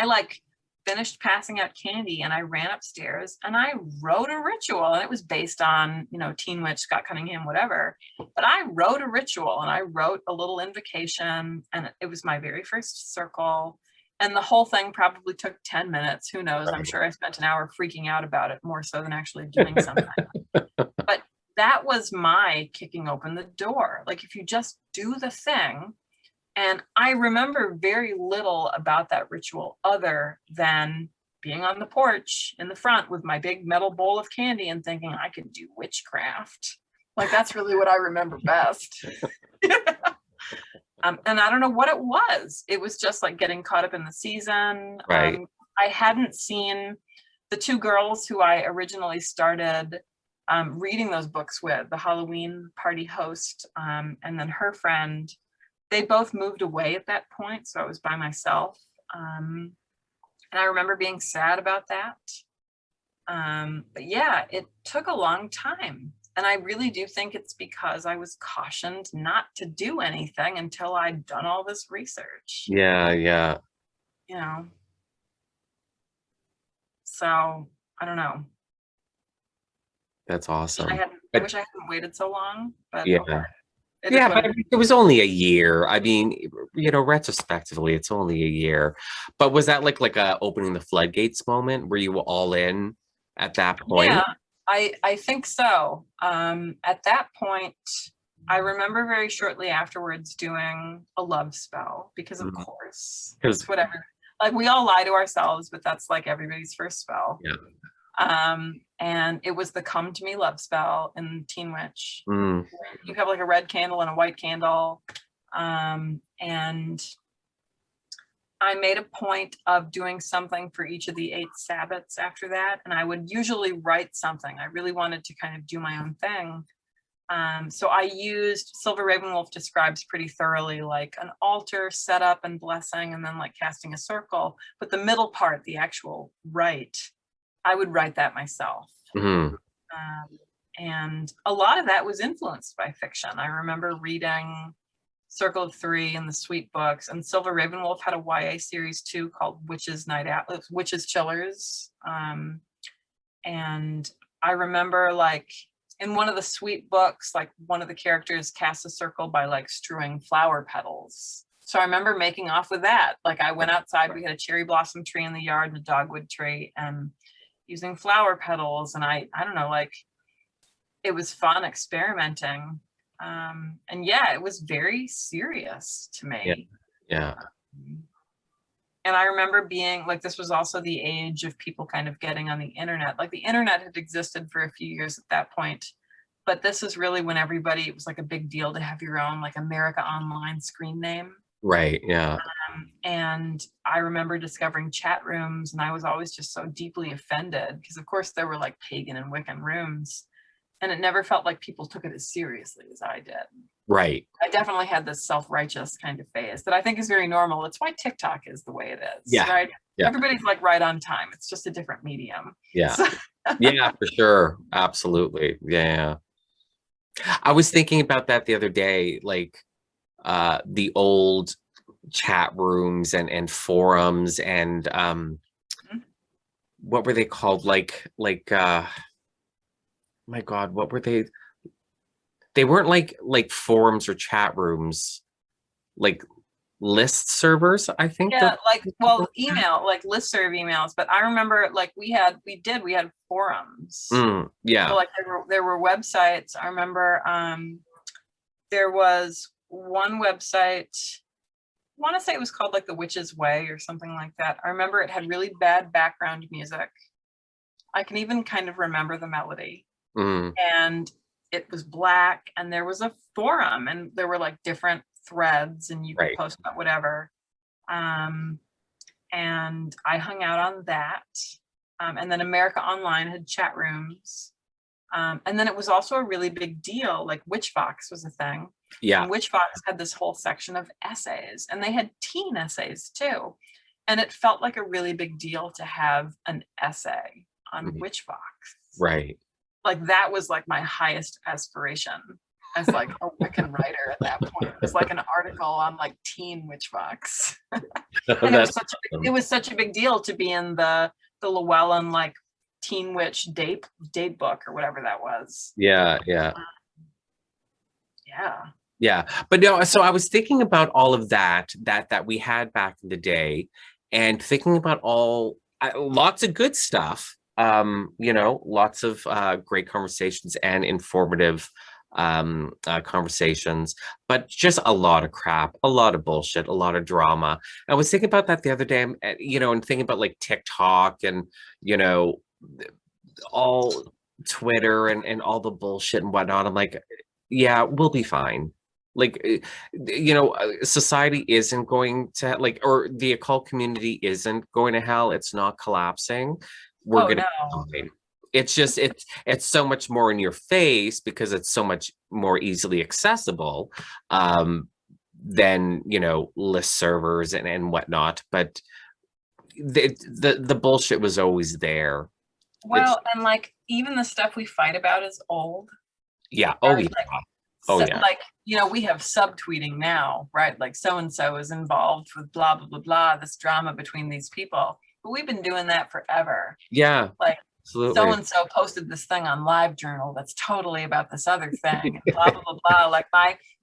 like finished passing out candy, and I ran upstairs and I wrote a ritual, and it was based on, Teen Witch, Scott Cunningham, whatever. But I wrote a ritual, and I wrote a little invocation, and it was my very first circle. And the whole thing probably took 10 minutes. Who knows? I'm sure I spent an hour freaking out about it more so than actually doing something. But that was my kicking open the door. Like if you just do the thing. And I remember very little about that ritual other than being on the porch in the front with my big metal bowl of candy and thinking I could do witchcraft. Like, that's really what I remember best. And I don't know what it was. It was just like getting caught up in the season. Right. I hadn't seen the two girls who I originally started reading those books with, the Halloween party host, and then her friend. They both moved away at that point, so I was by myself. And I remember being sad about that. But yeah, it took a long time. And I really do think it's because I was cautioned not to do anything until I'd done all this research. Yeah, yeah. You know. So I don't know. That's awesome. I wish I hadn't waited so long, but yeah. okay. Yeah, but it was only a year. I mean, you know, retrospectively, it's only a year. But was that like a opening the floodgates moment? Were you all in at that point? Yeah, I think so. At that point, I remember very shortly afterwards doing a love spell because, of course, it's whatever. Like, we all lie to ourselves, but that's like everybody's first spell. Yeah. And it was the Come to Me love spell in Teen Witch. You have like a red candle and a white candle. And I made a point of doing something for each of the 8 Sabbats after that. And I would usually write something. I really wanted to kind of do my own thing. So I used, Silver Ravenwolf describes pretty thoroughly, like an altar setup and blessing, and then like casting a circle. But the middle part, the actual rite, I would write that myself. And a lot of that was influenced by fiction. I remember reading Circle of Three and the Sweet Books, and Silver Ravenwolf had a YA series too called Witches Night Out, Witches Chillers. And I remember, like, in one of the Sweet Books, like, one of the characters casts a circle by like strewing flower petals. So I remember making off with that. Like, I went outside, we had a cherry blossom tree in the yard and a dogwood tree, and using flower petals. And I don't know, like, it was fun experimenting. And yeah, it was very serious to me. Yeah. And I remember being like, this was also the age of people kind of getting on the internet. Like, the internet had existed for a few years at that point, but this is really when everybody, it was like a big deal to have your own like America Online screen name. Right. Yeah. And I remember discovering chat rooms, and I was always just so deeply offended because, of course, there were like pagan and Wiccan rooms, and it never felt like people took it as seriously as I did. Right. I definitely had this self-righteous kind of phase that I think is very normal. It's why TikTok is the way it is. Yeah. Right. Yeah. Everybody's like right on time. It's just a different medium. Yeah. Yeah, for sure. Absolutely. Yeah. I was thinking about that the other day, like the old chat rooms and forums and what were they called? Like my God, what were they? They weren't like forums or chat rooms, like list servers, I think. Yeah, like, well, email, like listserv emails. But I remember, like, we had forums. Yeah. So, like, there were websites. I remember there was one website, I want to say it was called like The Witch's Way or something like that. I remember it had really bad background music. I can even kind of remember the melody. And it was black, and there was a forum, and there were like different threads, and you could post about whatever. And I hung out on that. And then America Online had chat rooms. And then it was also a really big deal. Like, Witchfox was a thing. Yeah. And Witchfox had this whole section of essays, and they had teen essays too. And it felt like a really big deal to have an essay on Witchfox. Right. Like, that was like my highest aspiration as like a Wiccan writer at that point. It was like an article on like teen Witchfox. And it was such a big deal to be in the Llewellyn like teen witch date book or whatever that was. Yeah. But no, so I was thinking about all of that we had back in the day, and thinking about lots of good stuff. You know, lots of great conversations and informative conversations, but just a lot of crap, a lot of bullshit, a lot of drama. I was thinking about that the other day, you know, and thinking about like TikTok and, you know, all Twitter and all the bullshit and whatnot. I'm like, yeah, we'll be fine. Like, you know, society isn't going to like, or the occult community isn't going to hell. It's not collapsing. We're Oh gonna no. be fine. It's just it's so much more in your face because it's so much more easily accessible than, you know, list servers and whatnot. But the bullshit was always there. Well, and like even the stuff we fight about is old. Yeah. Oh Right? yeah. Like, Oh yeah. like, you know, we have subtweeting now, right? Like so and so is involved with blah blah blah blah, this drama between these people. But we've been doing that forever. Yeah. Like Absolutely. so and so posted this thing on LiveJournal that's totally about this other thing, and blah blah blah blah. Like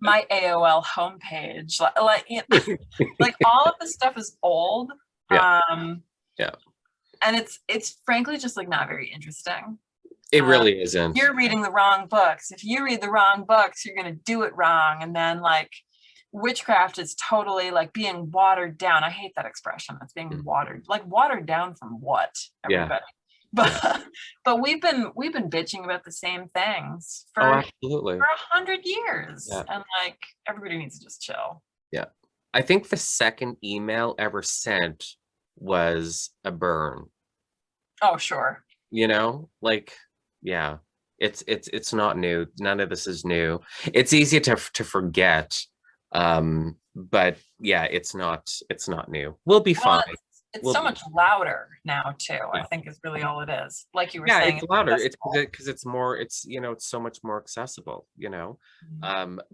my AOL homepage, you know, like all of this stuff is old. Yeah. Yeah. And it's frankly just like not very interesting. It really isn't. You're reading the wrong books. If you read the wrong books, you're going to do it wrong. And then like witchcraft is totally like being watered down. I hate that expression. It's being watered down from what? Everybody. Yeah. But we've been bitching about the same things for absolutely. for 100 years. Yeah. And like everybody needs to just chill. Yeah. I think the second email ever sent was a burn. Oh, sure. You know, like, yeah, it's not new. None of this is new. It's easy to forget. But yeah, it's not new. We'll be fine. It's so much louder now too. Yeah. I think is really all it is. Like you were saying, it's louder. It's because it's more. It's, you know, it's so much more accessible. You know,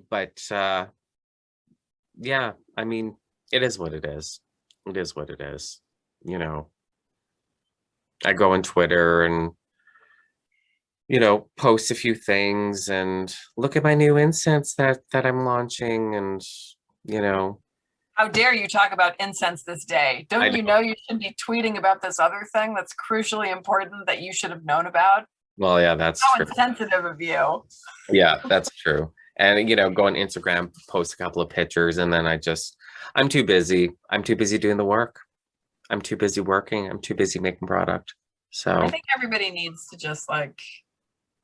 but yeah, I mean, it is what it is. It is what it is. You know, I go on Twitter and, you know, post a few things and look at my new incense that I'm launching, and, you know. How dare you talk about incense this day? Don't you know you should be tweeting about this other thing that's crucially important that you should have known about? Well, yeah, that's how insensitive of you. Yeah, that's true. And, you know, go on Instagram, post a couple of pictures, and then I'm too busy. I'm too busy doing the work. I'm too busy working. I'm too busy making product. So I think everybody needs to just like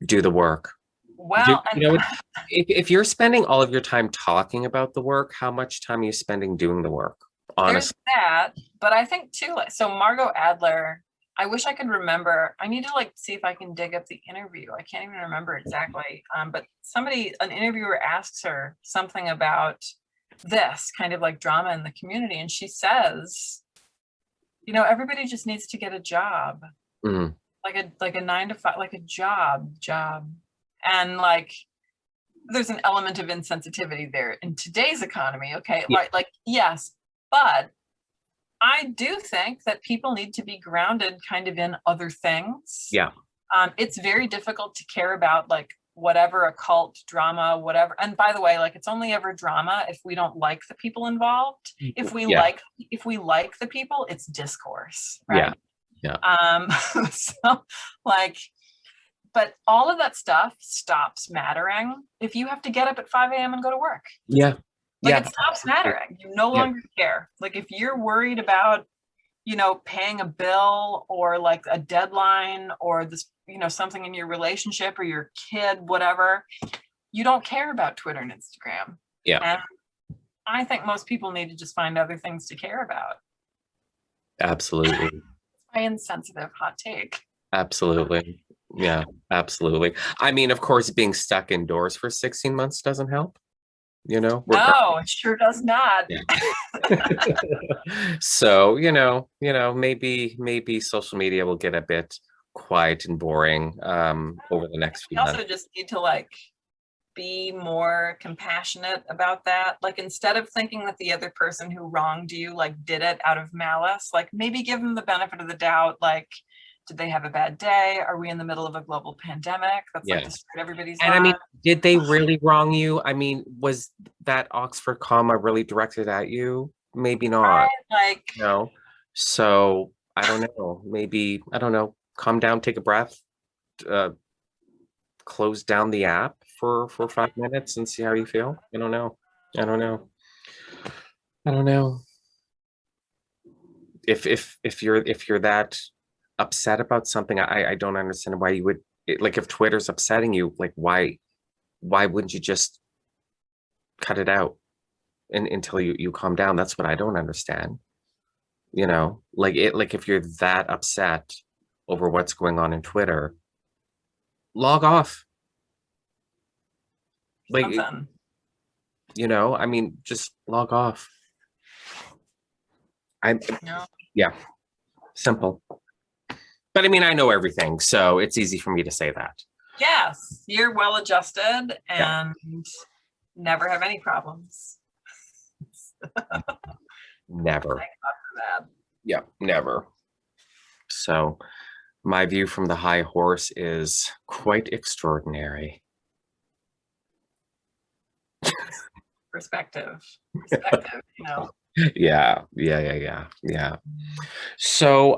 do the work. Well, you know, if you're spending all of your time talking about the work, how much time are you spending doing the work? Honestly. There's that, but I think too, like, so Margot Adler, I wish I could remember. I need to like see if I can dig up the interview. I can't even remember exactly. But an interviewer asks her something about this kind of like drama in the community, and she says, you know, everybody just needs to get a job, like a 9-to-5, like a job, and like there's an element of insensitivity there in today's economy. Okay, right? Like yes, but I do think that people need to be grounded kind of in other things. Yeah. It's very difficult to care about like whatever occult drama, whatever. And by the way, like it's only ever drama if we don't like the people involved. If we like the people, it's discourse, right? Yeah. So like, but all of that stuff stops mattering if you have to get up at 5 a.m. and go to work. Yeah. Like it stops mattering. You no longer care. Like if you're worried about, you know, paying a bill or like a deadline or this, you know, something in your relationship or your kid, whatever, you don't care about Twitter and Instagram. Yeah. And I think most people need to just find other things to care about. Absolutely. My insensitive hot take. Absolutely. Yeah, absolutely. I mean, of course, being stuck indoors for 16 months doesn't help. You know? No, it sure does not. Yeah. So, you know, maybe social media will get a bit quiet and boring over the next few months. We also just need to like be more compassionate about that. Like instead of thinking that the other person who wronged you like did it out of malice, like maybe give them the benefit of the doubt. Like, did they have a bad day? Are we in the middle of a global pandemic that's like destroyed everybody's lives? I mean, did they really wrong you? I mean, was that Oxford comma really directed at you? Maybe not. Right? Like, no. So I don't know. Maybe, I don't know. Calm down, take a breath, close down the app for 5 minutes and see how you feel? I don't know. I don't know. I don't know. If you're that upset about something, I don't understand why you would, like, if Twitter's upsetting you, like, why wouldn't you just cut it out until you calm down? That's what I don't understand. You know, like if you're that upset over what's going on in Twitter, log off. Like, Something. you know, I mean, just log off. No. Yeah, simple. But I mean, I know everything, so it's easy for me to say that. Yes, you're well adjusted Yeah. and never have any problems. Never. Thank God for that. Yeah, never. So my view from the high horse is quite extraordinary. Perspective, you know. Yeah. So,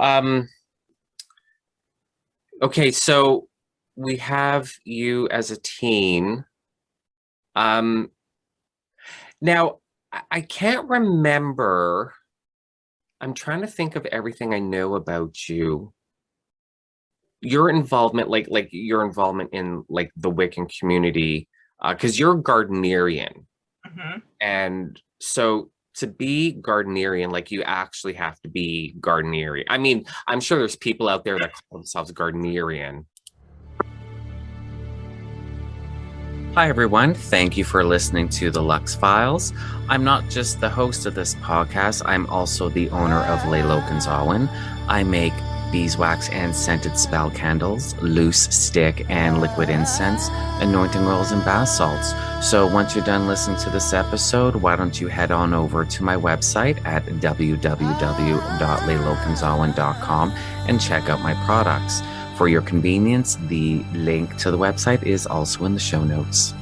okay, so we have you as a teen. Now I can't remember. I'm trying to think of everything I know about you. Your involvement, like your involvement in like the Wiccan community, because you're Gardnerian. Mm-hmm. And so to be Gardnerian, like you actually have to be Gardnerian. I mean, I'm sure there's people out there that call themselves Gardnerian. Hi, everyone. Thank you for listening to the Lux Files. I'm not just the host of this podcast, I'm also the owner of Lailokens Awen. I make beeswax and scented spell candles, loose stick and liquid incense, anointing oils, and bath salts. So once you're done listening to this episode, why don't you head on over to my website at www.lailokensawen.com and check out my products. For your convenience, the link to the website is also in the show notes.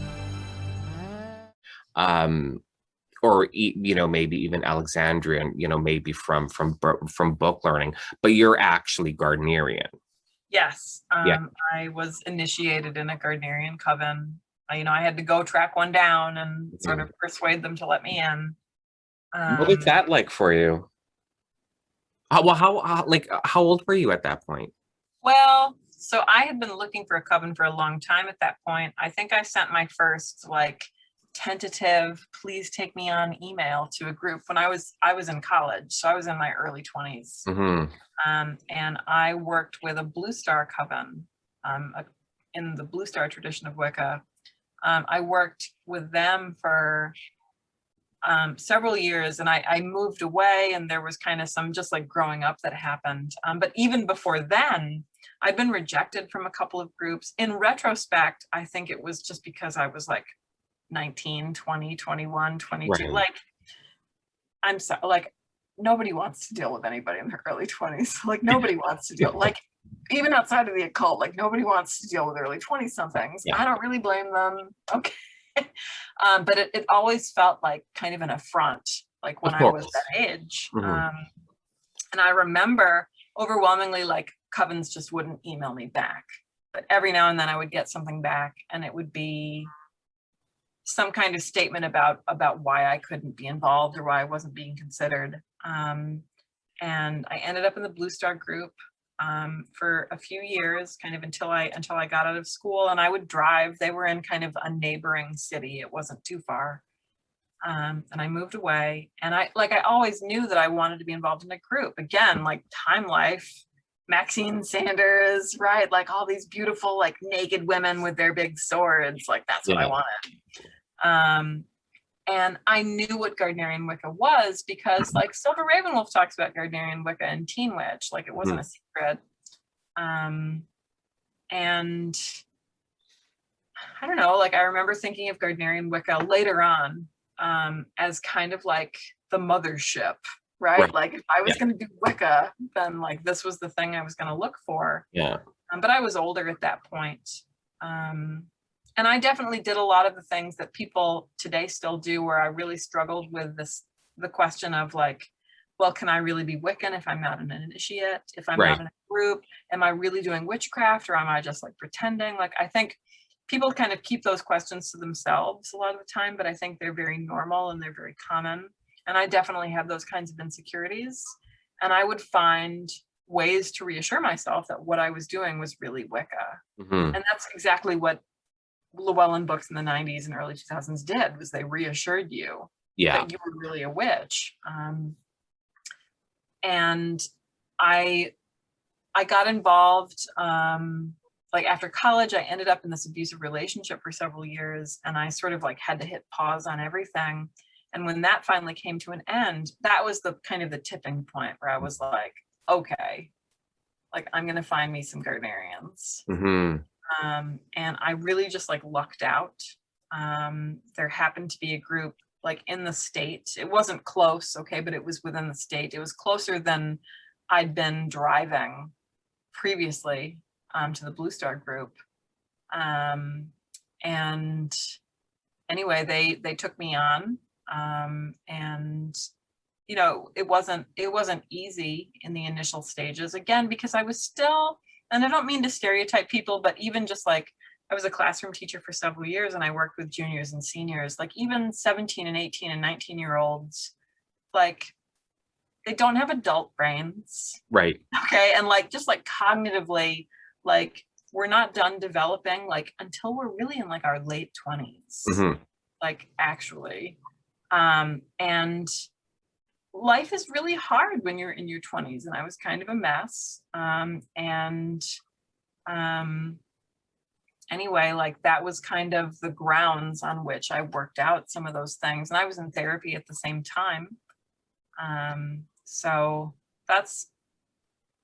Or you know, maybe even Alexandrian, you know, maybe from book learning, but you're actually Gardnerian. Yes, Yeah. I was initiated in a Gardnerian coven. You know, I had to go track one down and sort of persuade them to let me in. What was that like for you? How old were you at that point? Well, so I had been looking for a coven for a long time at that point. I think I sent my first like tentative, please take me on email to a group when I was in college. So I was in my early 20s. Mm-hmm. And I worked with a Blue Star coven in the Blue Star tradition of Wicca. I worked with them for several years, and I moved away, and there was kind of some just like growing up that happened. But even before then, I'd been rejected from a couple of groups. In retrospect, I think it was just because I was like 19, 20, 21, 22. Right. Like, I'm so like, nobody wants to deal with anybody in their early 20s. Like, nobody wants to deal, like, even outside of the occult, like, nobody wants to deal with early 20 somethings. Yeah. I don't really blame them. Okay. But it always felt like kind of an affront, like when I was that age. Mm-hmm. And I remember overwhelmingly, like, covens just wouldn't email me back. But every now and then I would get something back, and it would be some kind of statement about why I couldn't be involved or why I wasn't being considered. And I ended up in the Blue Star group for a few years, kind of until I got out of school, and I would drive. They were in kind of a neighboring city. It wasn't too far. And I moved away, and I always knew that I wanted to be involved in a group. Again, like Time Life, Maxine Sanders, right? Like all these beautiful, like naked women with their big swords. Like that's what I wanted. And I knew what Gardnerian Wicca was because like Silver Ravenwolf talks about Gardnerian Wicca and Teen Witch, like it wasn't a secret. And I don't know, like I remember thinking of Gardnerian Wicca later on as kind of like the mothership, right? Like if I was going to do Wicca, then like this was the thing I was going to look for. Yeah. But I was older at that point. And I definitely did a lot of the things that people today still do, where I really struggled with the question of like, well, can I really be Wiccan if I'm not an initiate? If I'm not in a group, am I really doing witchcraft, or am I just like pretending? Like, I think people kind of keep those questions to themselves a lot of the time, but I think they're very normal and they're very common. And I definitely have those kinds of insecurities. And I would find ways to reassure myself that what I was doing was really Wicca. And that's exactly what Llewellyn books in the 90s and early 2000s did, was they reassured you that you were really a witch. And I got involved, like after college, I ended up in this abusive relationship for several years, and I sort of like had to hit pause on everything. And when that finally came to an end, that was the kind of the tipping point where I was like, okay, like I'm going to find me some Gardnerians. And I really just like lucked out. There happened to be a group like in the state. It wasn't close, okay, but it was within the state. It was closer than I'd been driving previously to the Blue Star group. And anyway, they took me on. And you know, it wasn't easy in the initial stages, again, because I was still, and I don't mean to stereotype people, but even just like, I was a classroom teacher for several years and I worked with juniors and seniors, like even 17 and 18 and 19-year-olds, like they don't have adult brains. Right. Okay. And like, just like cognitively, like we're not done developing like until we're really in like our late 20s, like actually. And life is really hard when you're in your 20s, and I was kind of a mess. Anyway, like that was kind of the grounds on which I worked out some of those things. And I was in therapy at the same time. So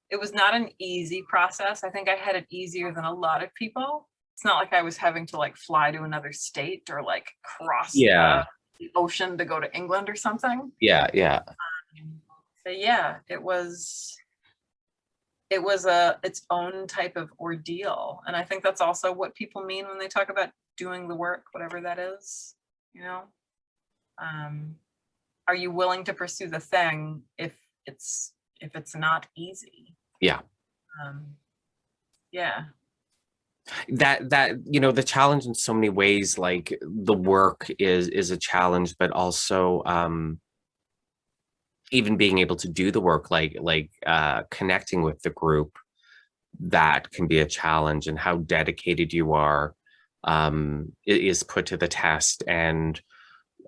it was not an easy process. I think I had it easier than a lot of people. It's not like I was having to like fly to another state or like cross the ocean to go to England or something. But yeah, it was its own type of ordeal. And I think that's also what people mean when they talk about doing the work, whatever that is, you know. Are you willing to pursue the thing if it's not easy? That you know, the challenge in so many ways, like the work is a challenge, but also even being able to do the work, like connecting with the group, that can be a challenge, and how dedicated you are is put to the test. And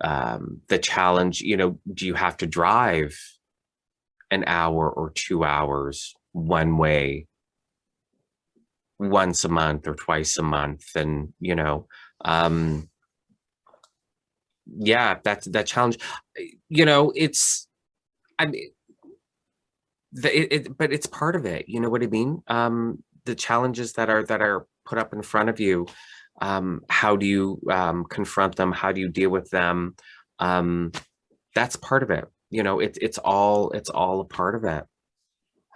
the challenge, you know, do you have to drive an hour or 2 hours one way once a month or twice a month? And you know, that's that challenge. You know, it's, I mean, but it's part of it. You know what I mean? The challenges that are put up in front of you, how do you confront them? How do you deal with them? That's part of it. You know, it's all a part of it.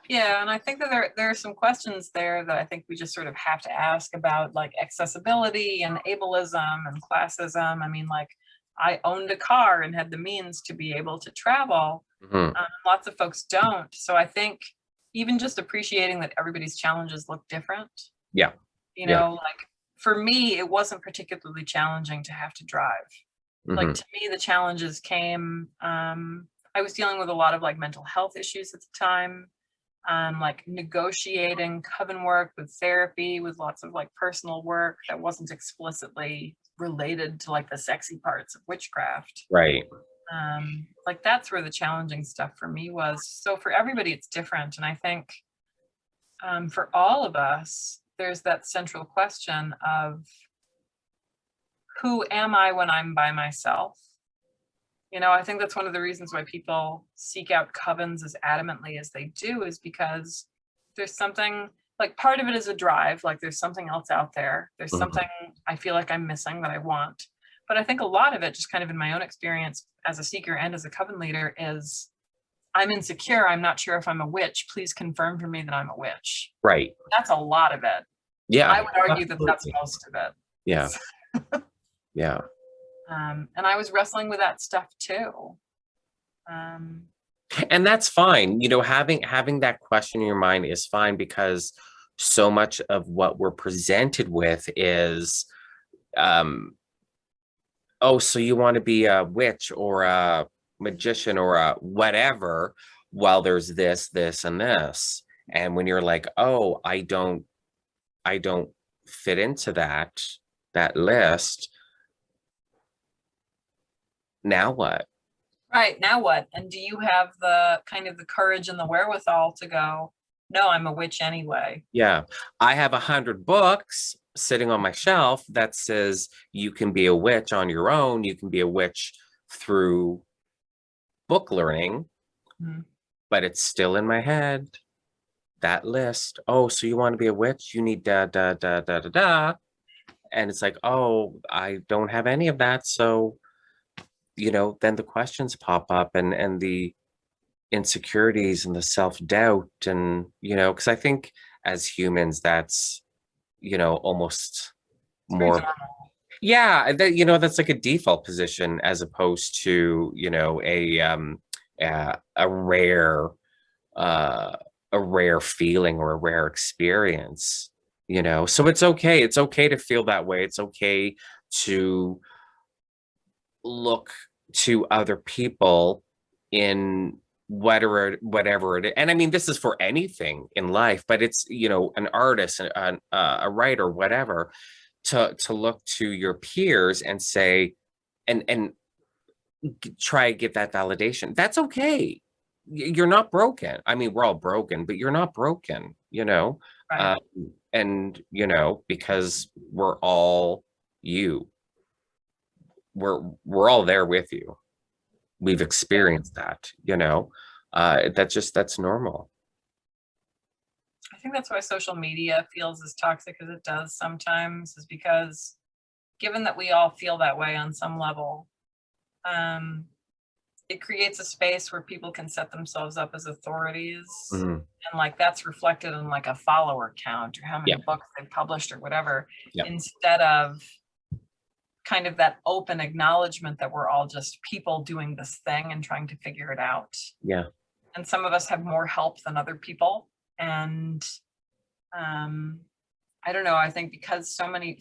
Yeah, and I think that there are some questions there that I think we just sort of have to ask about, like accessibility and ableism and classism. I mean, like I owned a car and had the means to be able to travel. Lots of folks don't. So I think even just appreciating that everybody's challenges look different. You know, like for me, it wasn't particularly challenging to have to drive. Like to me, the challenges came, I was dealing with a lot of like mental health issues at the time. Like negotiating coven work with therapy, with lots of like personal work that wasn't explicitly related to like the sexy parts of witchcraft. Right. Like that's where the challenging stuff for me was. So for everybody, it's different. And I think for all of us, there's that central question of who am I when I'm by myself? You know, I think that's one of the reasons why people seek out covens as adamantly as they do, is because there's something, like part of it is a drive, like there's something else out there. There's something I feel like I'm missing that I want. But I think a lot of it, just kind of in my own experience as a seeker and as a coven leader, is I'm insecure. I'm not sure if I'm a witch. Please confirm for me that I'm a witch. Right. That's a lot of it. Yeah. I would argue that that's most of it. Yeah. Yeah. And I was wrestling with that stuff too. And that's fine. You know, having that question in your mind is fine, because so much of what we're presented with is oh, so you want to be a witch or a magician or a whatever, well, there's this and this. And when you're like, oh, I don't fit into that list, now what? Right, now what? And do you have the kind of the courage and the wherewithal to go, no, I'm a witch anyway? Yeah, I have 100 books sitting on my shelf that says you can be a witch on your own, you can be a witch through book learning, but it's still in my head, that list. Oh, so you want to be a witch? You need da da da da da da. And it's like, oh, I don't have any of that. So, you know, then the questions pop up and the insecurities and the self-doubt, and, you know, because I think as humans, that's, you know, almost more, yeah, that, you know, that's like a default position as opposed to, you know, a rare feeling or a rare experience, you know. So it's okay to feel that way. It's okay to look to other people in whatever it is. And I mean, this is for anything in life, but it's, you know, an artist, a writer, whatever, to look to your peers and say, and try to get that validation. That's okay. You're not broken. I mean, we're all broken, but you're not broken, you know. Right. And you know, because we're all you. We're all there with you. We've experienced that, you know. That's normal. I think that's why social media feels as toxic as it does sometimes, is because given that we all feel that way on some level, it creates a space where people can set themselves up as authorities. And like that's reflected in like a follower count or how many books they've published or whatever, instead of kind of that open acknowledgement that we're all just people doing this thing and trying to figure it out. Yeah. And some of us have more help than other people. And I don't know, I think because so many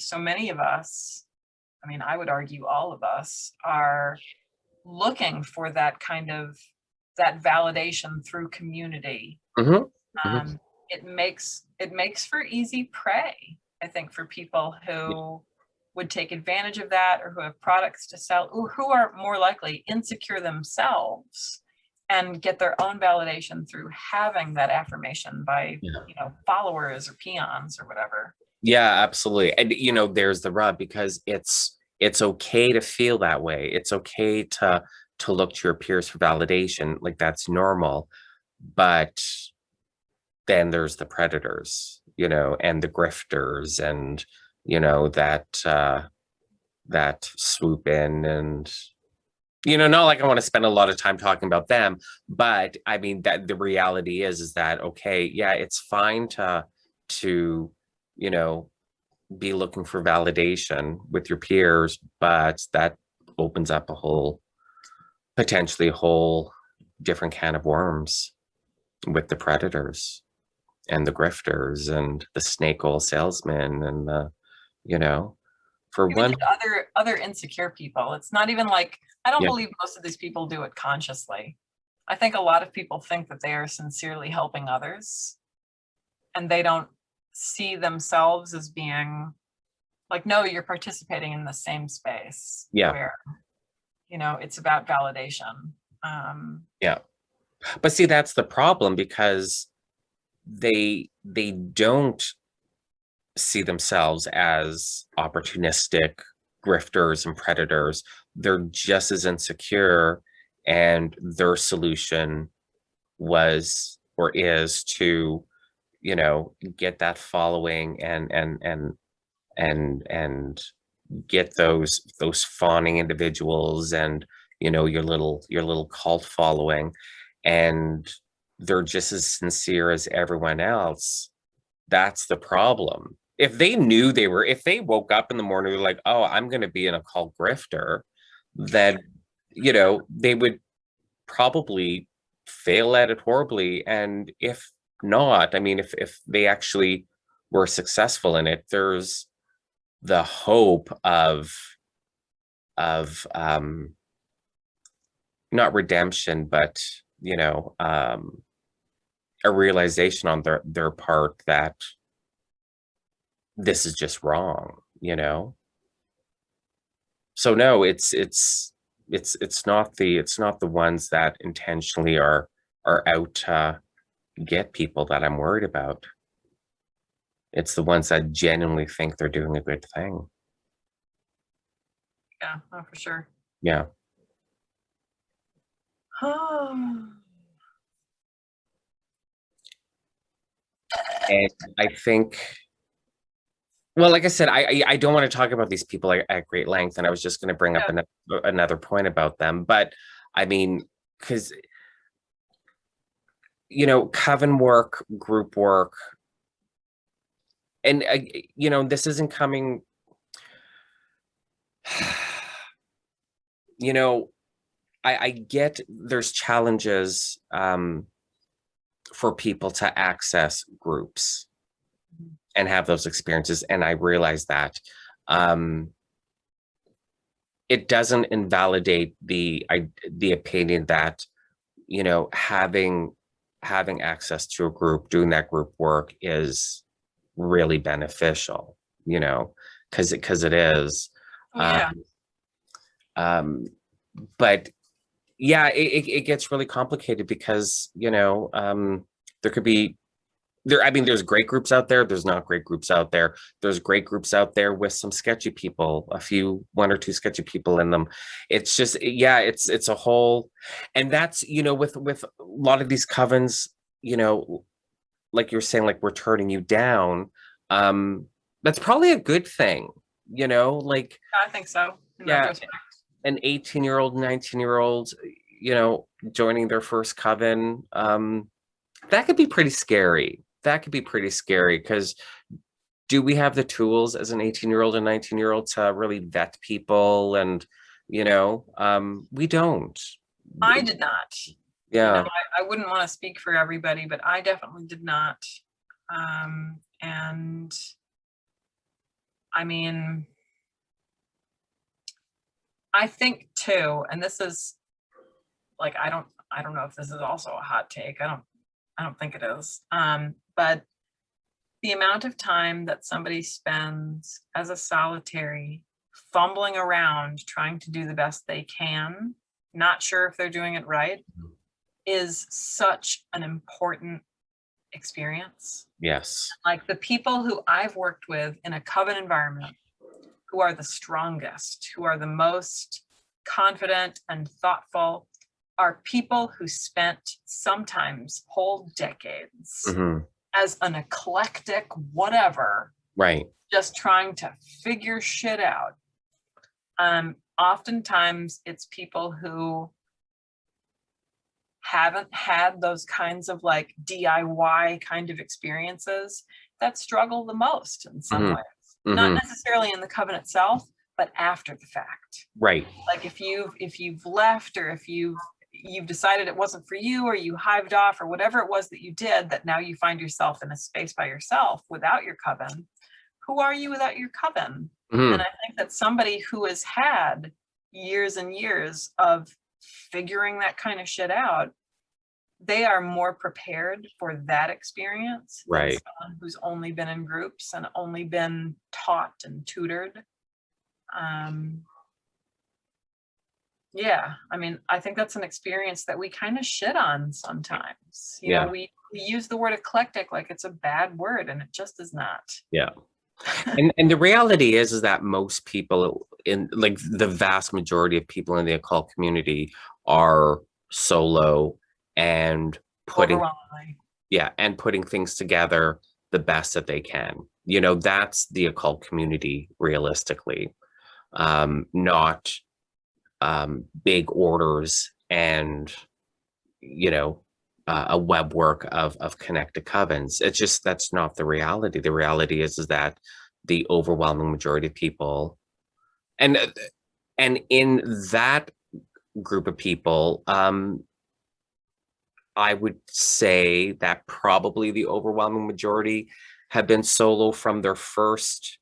of us, I mean, I would argue all of us are looking for that kind of that validation through community. It makes for easy prey, I think, for people who would take advantage of that, or who have products to sell, or who are more likely insecure themselves and get their own validation through having that affirmation by, you know, followers or peons or whatever. Yeah, absolutely. And, you know, there's the rub, because it's okay to feel that way. It's okay to look to your peers for validation. Like, that's normal. But then there's the predators, you know, and the grifters, and, you know, that swoop in, and, you know, not like I want to spend a lot of time talking about them, but I mean, that the reality is that, okay, yeah, it's fine to, you know, be looking for validation with your peers, but that opens up potentially a whole different can of worms with the predators and the grifters and the snake oil salesmen and the, you know, for even one, other insecure people. It's not even like, I don't believe most of these people do it consciously. I think a lot of people think that they are sincerely helping others, and they don't see themselves as being like, no, you're participating in the same space where, you know, it's about validation. But see, that's the problem, because they don't see themselves as opportunistic grifters and predators. They're just as insecure, and their solution was or is to, you know, get that following and get those fawning individuals, and, you know, your little cult following, and they're just as sincere as everyone else. That's the problem. If they woke up in the morning, they're like, oh, I'm going to be an occult grifter, then, you know, they would probably fail at it horribly. And if not, I mean, if they actually were successful in it, there's the hope of not redemption, but a realization on their part that this is just wrong, So no, it's not the ones that intentionally are out to get people that I'm worried about. It's the ones that genuinely think they're doing a good thing. Yeah, oh, for sure. Yeah. And I think, well, like I said, I don't want to talk about these people at great length, and I was just going to bring up another point about them. But I mean, because coven work, group work, and this isn't coming. I get there's challenges for people to access groups and have those experiences, and I realize that. It doesn't invalidate the opinion that having access to a group, doing that group work is really beneficial, because it is. Yeah. But yeah, it gets really complicated because there could be there's great groups out there, there's not great groups out there, there's great groups out there with some sketchy people, one or two sketchy people in them. It's just, yeah, it's a whole, and that's with a lot of these covens, like you're saying, like we're turning you down, that's probably a good thing, like I think so. Yeah, an 18-year-old, 19-year-old, joining their first coven, that could be pretty scary. Because do we have the tools as an 18-year-old and 19-year-old to really vet people? And we don't. I did not. Yeah. I wouldn't want to speak for everybody, but I definitely did not. And I mean, I think too, and this is like, I don't know if this is also a hot take. I don't think it is. But the amount of time that somebody spends as a solitary fumbling around trying to do the best they can, not sure if they're doing it right, is such an important experience. Yes. Like the people who I've worked with in a coven environment, who are the strongest, who are the most confident and thoughtful, are people who spent sometimes whole decades as an eclectic whatever, right, just trying to figure shit out. Oftentimes it's people who haven't had those kinds of like DIY kind of experiences that struggle the most in some ways. Not necessarily in the coven itself, but after the fact. Right. Like if you've left, or if you've decided it wasn't for you, or you hived off, or whatever it was that you did, that now you find yourself in a space by yourself without your coven. Who are you without your coven? And I think that somebody who has had years and years of figuring that kind of shit out, they are more prepared for that experience than someone who's only been in groups and only been taught and tutored. Yeah, I mean, I think that's an experience that we kind of shit on sometimes. You know, we use the word eclectic like it's a bad word, and it just is not. Yeah. and the reality is that most people in, like, the vast majority of people in the occult community are solo and putting things together the best that they can. That's the occult community realistically, not big orders and a web work of connected covens. It's just, that's not the reality. The reality is that the overwhelming majority of people, and in that group of people, I would say that probably the overwhelming majority have been solo from their first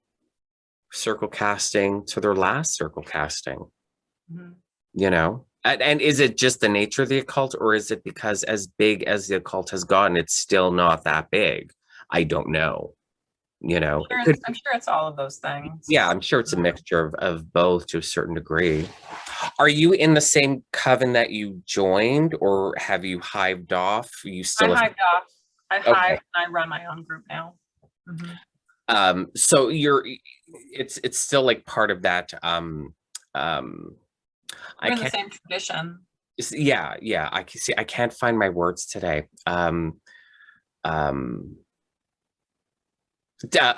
circle casting to their last circle casting, Mhm. you know? And is it just the nature of the occult, or is it because as big as the occult has gotten, it's still not that big? I don't know. You know, I'm sure it's all of those things. yeah, I'm sure it's a mixture of both to a certain degree. Are you in the same coven that you joined, or have you hived off? You I still have, hived off. I okay. hived and I run my own group now. So it's still like part of that. We're I in the can't. same tradition. Yeah. I can see. I can't find my words today. Um,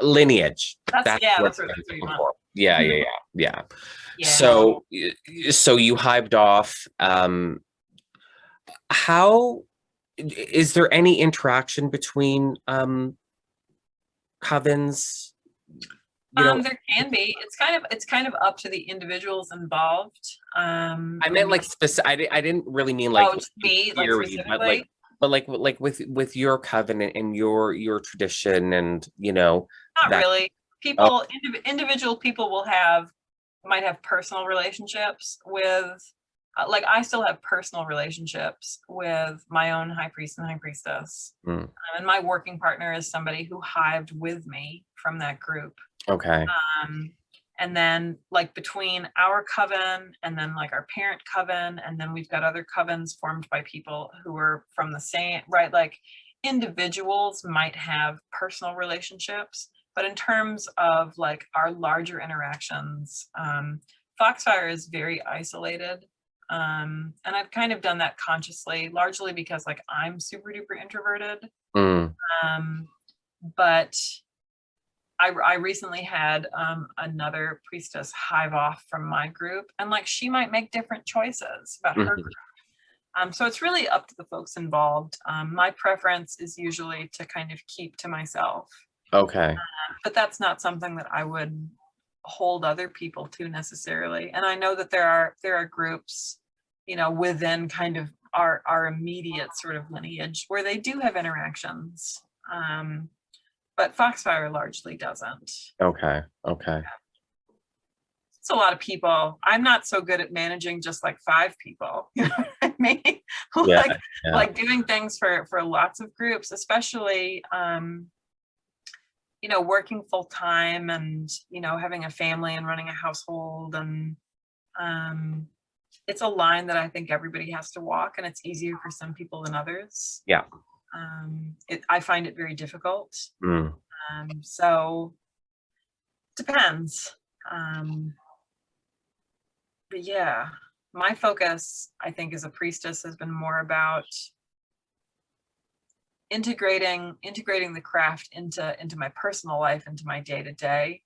lineage. That's What what I'm you looking want. for. Yeah. Yeah. So you hived off. How is there any interaction between covens? You know, There can be. It's kind of up to the individuals involved. I meant like specific. I didn't really mean like Oh, just me, like theory, specifically. but like with your covenant and your tradition, and you know Not that. really. Oh, People, individual people might have personal relationships with, like I still have personal relationships with my own high priest and high priestess. mm, And my working partner is somebody who hived with me from that group. okay. And then like between our coven and then like our parent coven, and then we've got other covens formed by people who are from the same, right? Like individuals might have personal relationships, but in terms of like our larger interactions, Foxfire is very isolated. And I've kind of done that consciously, largely because like I'm super duper introverted. Mm, But I recently had another priestess hive off from my group, and like she might make different choices about her group. So it's really up to the folks involved. My preference is usually to kind of keep to myself. okay. But that's not something that I would hold other people to necessarily. And I know that there are groups, you know, within kind of our immediate sort of lineage where they do have interactions. But Foxfire largely doesn't. Okay. It's a lot of people. I'm not so good at managing just like 5 people. You know what I mean? Yeah. Like doing things for lots of groups, especially you know, working full time and, you know, having a family and running a household. And it's a line that I think everybody has to walk, and it's easier for some people than others. Yeah. I find it very difficult. Mm, So depends. But yeah, my focus, I think, as a priestess has been more about integrating the craft into my personal life, into my day-to-day.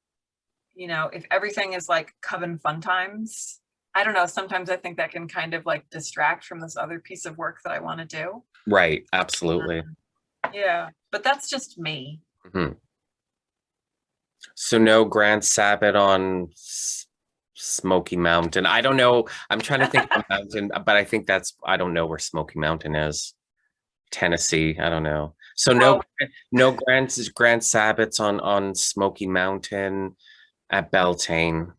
You know, if everything is like coven fun times, I don't know, sometimes I think that can kind of like distract from this other piece of work that I want to do. right. Absolutely. Yeah, but that's just me. Mm-hmm. So no Grand Sabbath on Smoky Mountain. I don't know. I'm trying to think of a mountain, but I think I don't know where Smoky Mountain is. Tennessee. I don't know. So no Grand Sabbaths on Smoky Mountain at Beltane.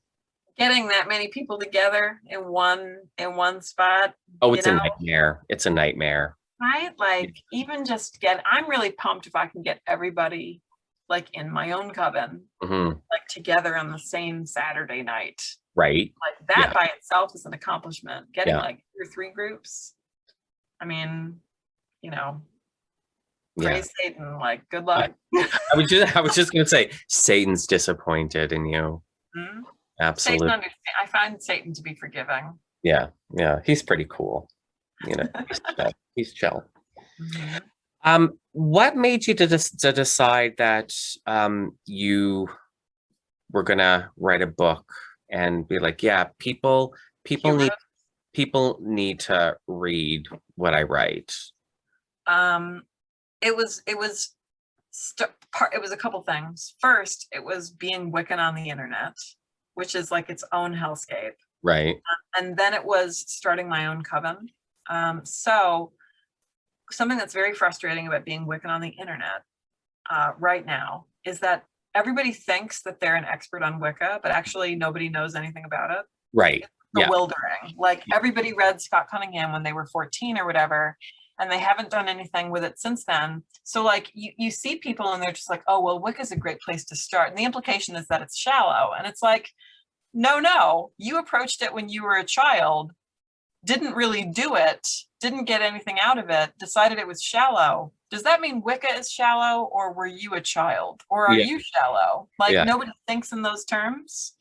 Getting that many people together in one spot. Oh, it's a nightmare. It's a nightmare. Right? Like even just I'm really pumped if I can get everybody like in my own coven, like together on the same Saturday night. Right. Like that by itself is an accomplishment. Getting like 2 or 3 groups. I mean, you know, praise Satan, like good luck. I was just gonna say Satan's disappointed in you. Absolutely. I find Satan to be forgiving. Yeah, he's pretty cool. You know, he's chill. What made you to decide that you were gonna write a book and be like, yeah, people need to read what I write? It was a couple things. First, it was being Wiccan on the internet, which is like its own hellscape. Right. And then it was starting my own coven. So something that's very frustrating about being Wiccan on the internet right now is that everybody thinks that they're an expert on Wicca, but actually nobody knows anything about it. Right. Yeah. Bewildering. Like everybody read Scott Cunningham when they were 14 or whatever, and they haven't done anything with it since then. So like you see people and they're just like, oh, well, Wicca is a great place to start. And the implication is that it's shallow. And it's like, no, you approached it when you were a child, didn't really do it, didn't get anything out of it, decided it was shallow. Does that mean Wicca is shallow, or were you a child, or are you shallow? Like nobody thinks in those terms.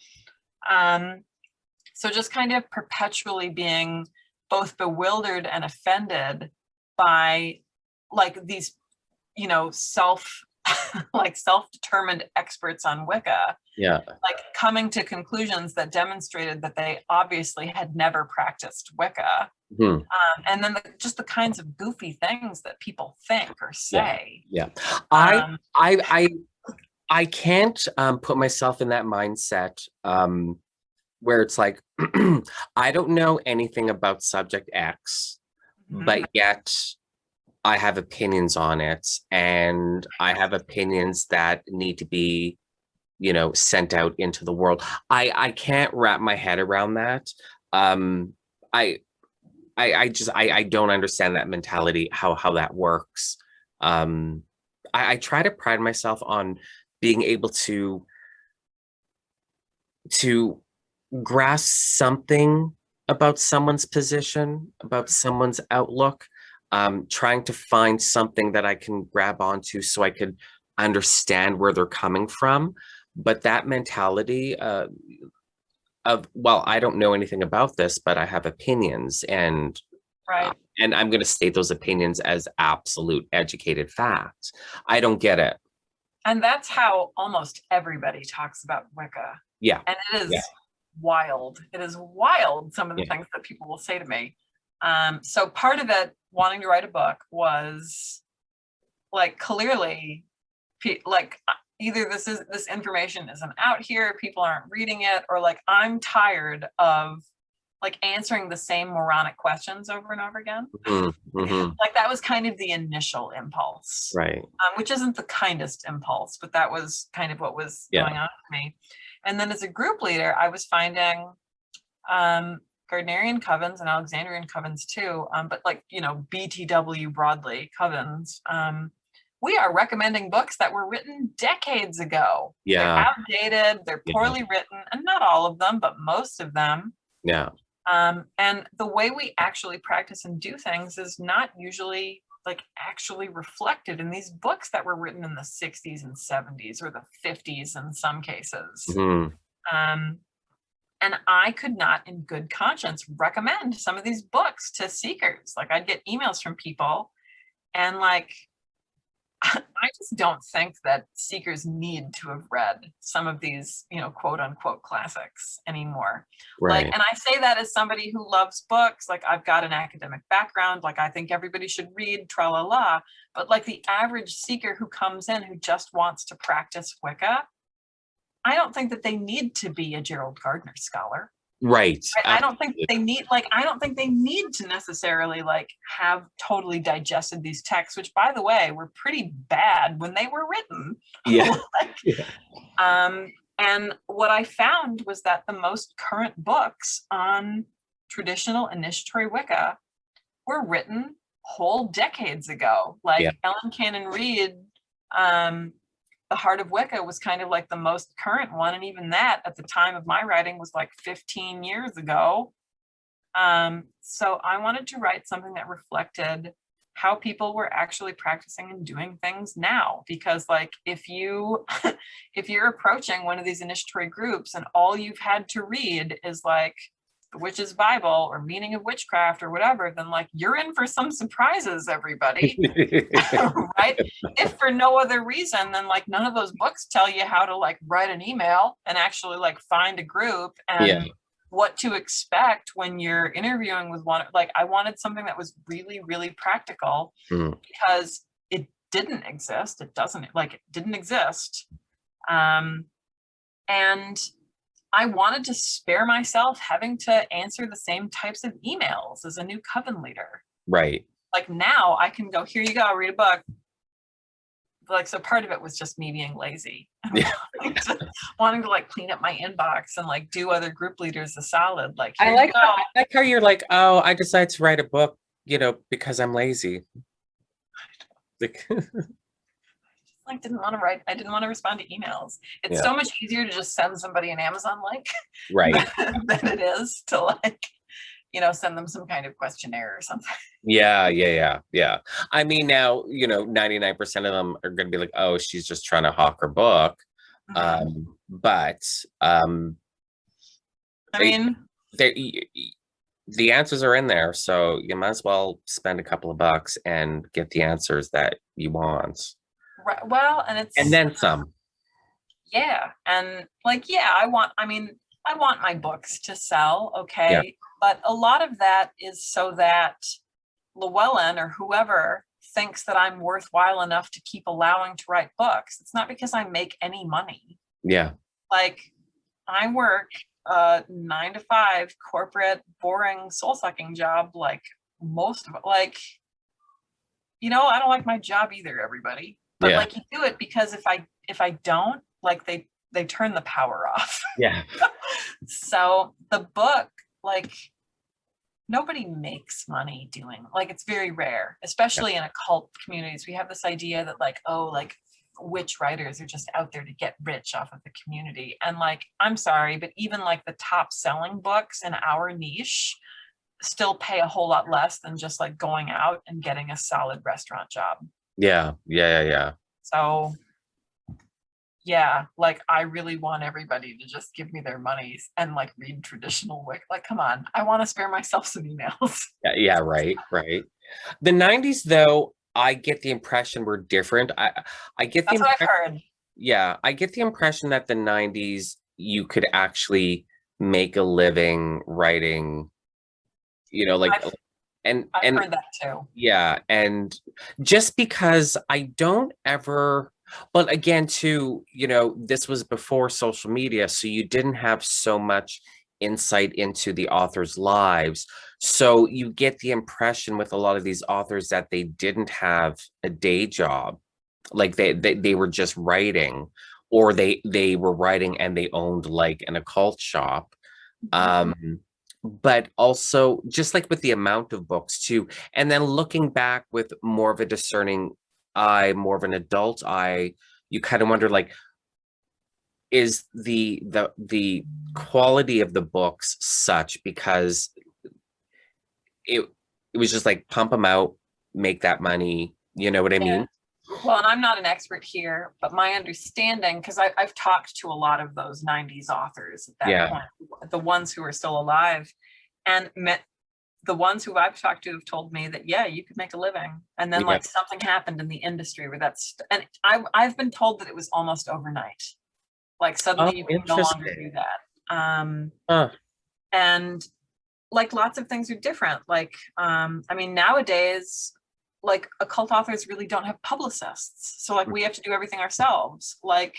So just kind of perpetually being both bewildered and offended by like these, you know, self-determined experts on Wicca, like coming to conclusions that demonstrated that they obviously had never practiced Wicca. And then just the kinds of goofy things that people think or say. I can't put myself in that mindset where it's like, I don't know anything about subject X, but yet I have opinions on it, and I have opinions that need to be, you know, sent out into the world. I can't wrap my head around that. I don't understand that mentality, how that works. I try to pride myself on being able to grasp something about someone's position, about someone's outlook, trying to find something that I can grab onto so I could understand where they're coming from. But that mentality of, well, I don't know anything about this, but I have opinions, and and I'm going to state those opinions as absolute educated facts. I don't get it. And that's how almost everybody talks about Wicca. Yeah. And it is wild. It is wild, some of the things that people will say to me. So part of it, wanting to write a book, was like, clearly, like, either this information isn't out here, people aren't reading it, or like I'm tired of like answering the same moronic questions over and over again. Like that was kind of the initial impulse, right? Which isn't the kindest impulse, but that was kind of what was going on for me. And then as a group leader, I was finding Gardnerian covens and Alexandrian covens too, but like, you know, BTW broadly covens. We are recommending books that were written decades ago. They're outdated, they're poorly written, and not all of them, but most of them. And the way we actually practice and do things is not usually like actually reflected in these books that were written in the 60s and 70s or the 50s in some cases. And I could not in good conscience recommend some of these books to seekers. Like I'd get emails from people, and like, I just don't think that seekers need to have read some of these, you know, quote unquote classics anymore. Like, and I say that as somebody who loves books. Like I've got an academic background. Like I think everybody should read tra la la. But like the average seeker who comes in who just wants to practice Wicca, I don't think that they need to be a Gerald Gardner scholar. Right. I don't think they need, like, I don't think they need to necessarily like have totally digested these texts, which by the way, were pretty bad when they were written. And what I found was that the most current books on traditional initiatory Wicca were written whole decades ago. Like Ellen Cannon Reed, The Heart of Wicca was kind of like the most current one. And even that at the time of my writing was like 15 years ago. So I wanted to write something that reflected how people were actually practicing and doing things now. Because like if you're approaching one of these initiatory groups and all you've had to read is like The Witch's Bible or Meaning of Witchcraft or whatever, then like you're in for some surprises, everybody. Right? If for no other reason than like none of those books tell you how to like write an email and actually like find a group and what to expect when you're interviewing with one. Like I wanted something that was really, really practical because it didn't exist. It didn't exist. And I wanted to spare myself having to answer the same types of emails as a new coven leader. Right. Like now I can go, here you go, read a book. like, so part of it was just me being lazy. Yeah. Wanting to like clean up my inbox and like do other group leaders a solid. Like, I here like you go. I like how you're like, oh, I decided to write a book, because I'm lazy. Like, Like, didn't want to write. I didn't want to respond to emails. It's Yeah. so much easier to just send somebody an Amazon link right. than it is to like, send them some kind of questionnaire or something. Yeah. I mean, now, 99% of them are going to be like, oh, she's just trying to hawk her book. But I mean, the answers are in there, so you might as well spend a couple of bucks and get the answers that you want. right, well, and then some. Yeah, and like, I want my books to sell, okay? Yeah. But a lot of that is so that Llewellyn or whoever thinks that I'm worthwhile enough to keep allowing to write books. It's not because I make any money. Yeah. Like, I work a 9-to-5 corporate, boring, soul-sucking job, like most of it. Like, I don't like my job either, everybody. But like, you do it because if I don't, like, they turn the power off. Yeah. So the book, like, nobody makes money doing, like, it's very rare, especially in occult communities. We have this idea that like, oh, like witch writers are just out there to get rich off of the community. And like, I'm sorry, but even like the top selling books in our niche still pay a whole lot less than just like going out and getting a solid restaurant job. Yeah. So yeah, like, I really want everybody to just give me their monies and like read traditional Wicca. Like, come on, I want to spare myself some emails. Yeah, right. The 90s, though, I get the impression were different. I get the That's what I've heard. Yeah, I get the impression that the 90s you could actually make a living writing, like, I've heard that too. Yeah, and just because I don't ever, but again, too, this was before social media, so you didn't have so much insight into the authors' lives. So you get the impression with a lot of these authors that they didn't have a day job, like they were just writing, or they were writing and they owned like an occult shop. But also just like with the amount of books too, and then looking back with more of a discerning eye, more of an adult eye, you kind of wonder, like, is the quality of the books such because it was just like pump them out, make that money, you know what I mean? Well, and I'm not an expert here, but my understanding, because I've talked to a lot of those 90s authors at that point, the ones who are still alive, and met the ones who I've talked to have told me that, yeah, you could make a living. And then like something happened in the industry where and I've been told that it was almost overnight. Like suddenly you can no longer do that. And like lots of things are different. Like, I mean, nowadays, like occult authors really don't have publicists. So like we have to do everything ourselves. Like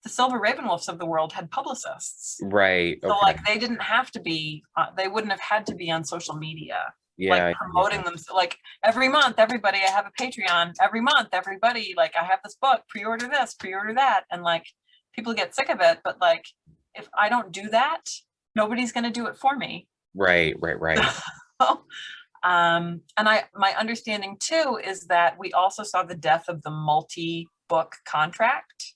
the Silver Ravenwolves of the world had publicists. Right. So like they didn't have to be, they wouldn't have had to be on social media. Like promoting them. Like every month, everybody, I have a Patreon. Every month, everybody, like I have this book, pre-order this, pre-order that. And like people get sick of it. But like, if I don't do that, nobody's going to do it for me. Right. And my understanding too is that we also saw the death of the multi-book contract.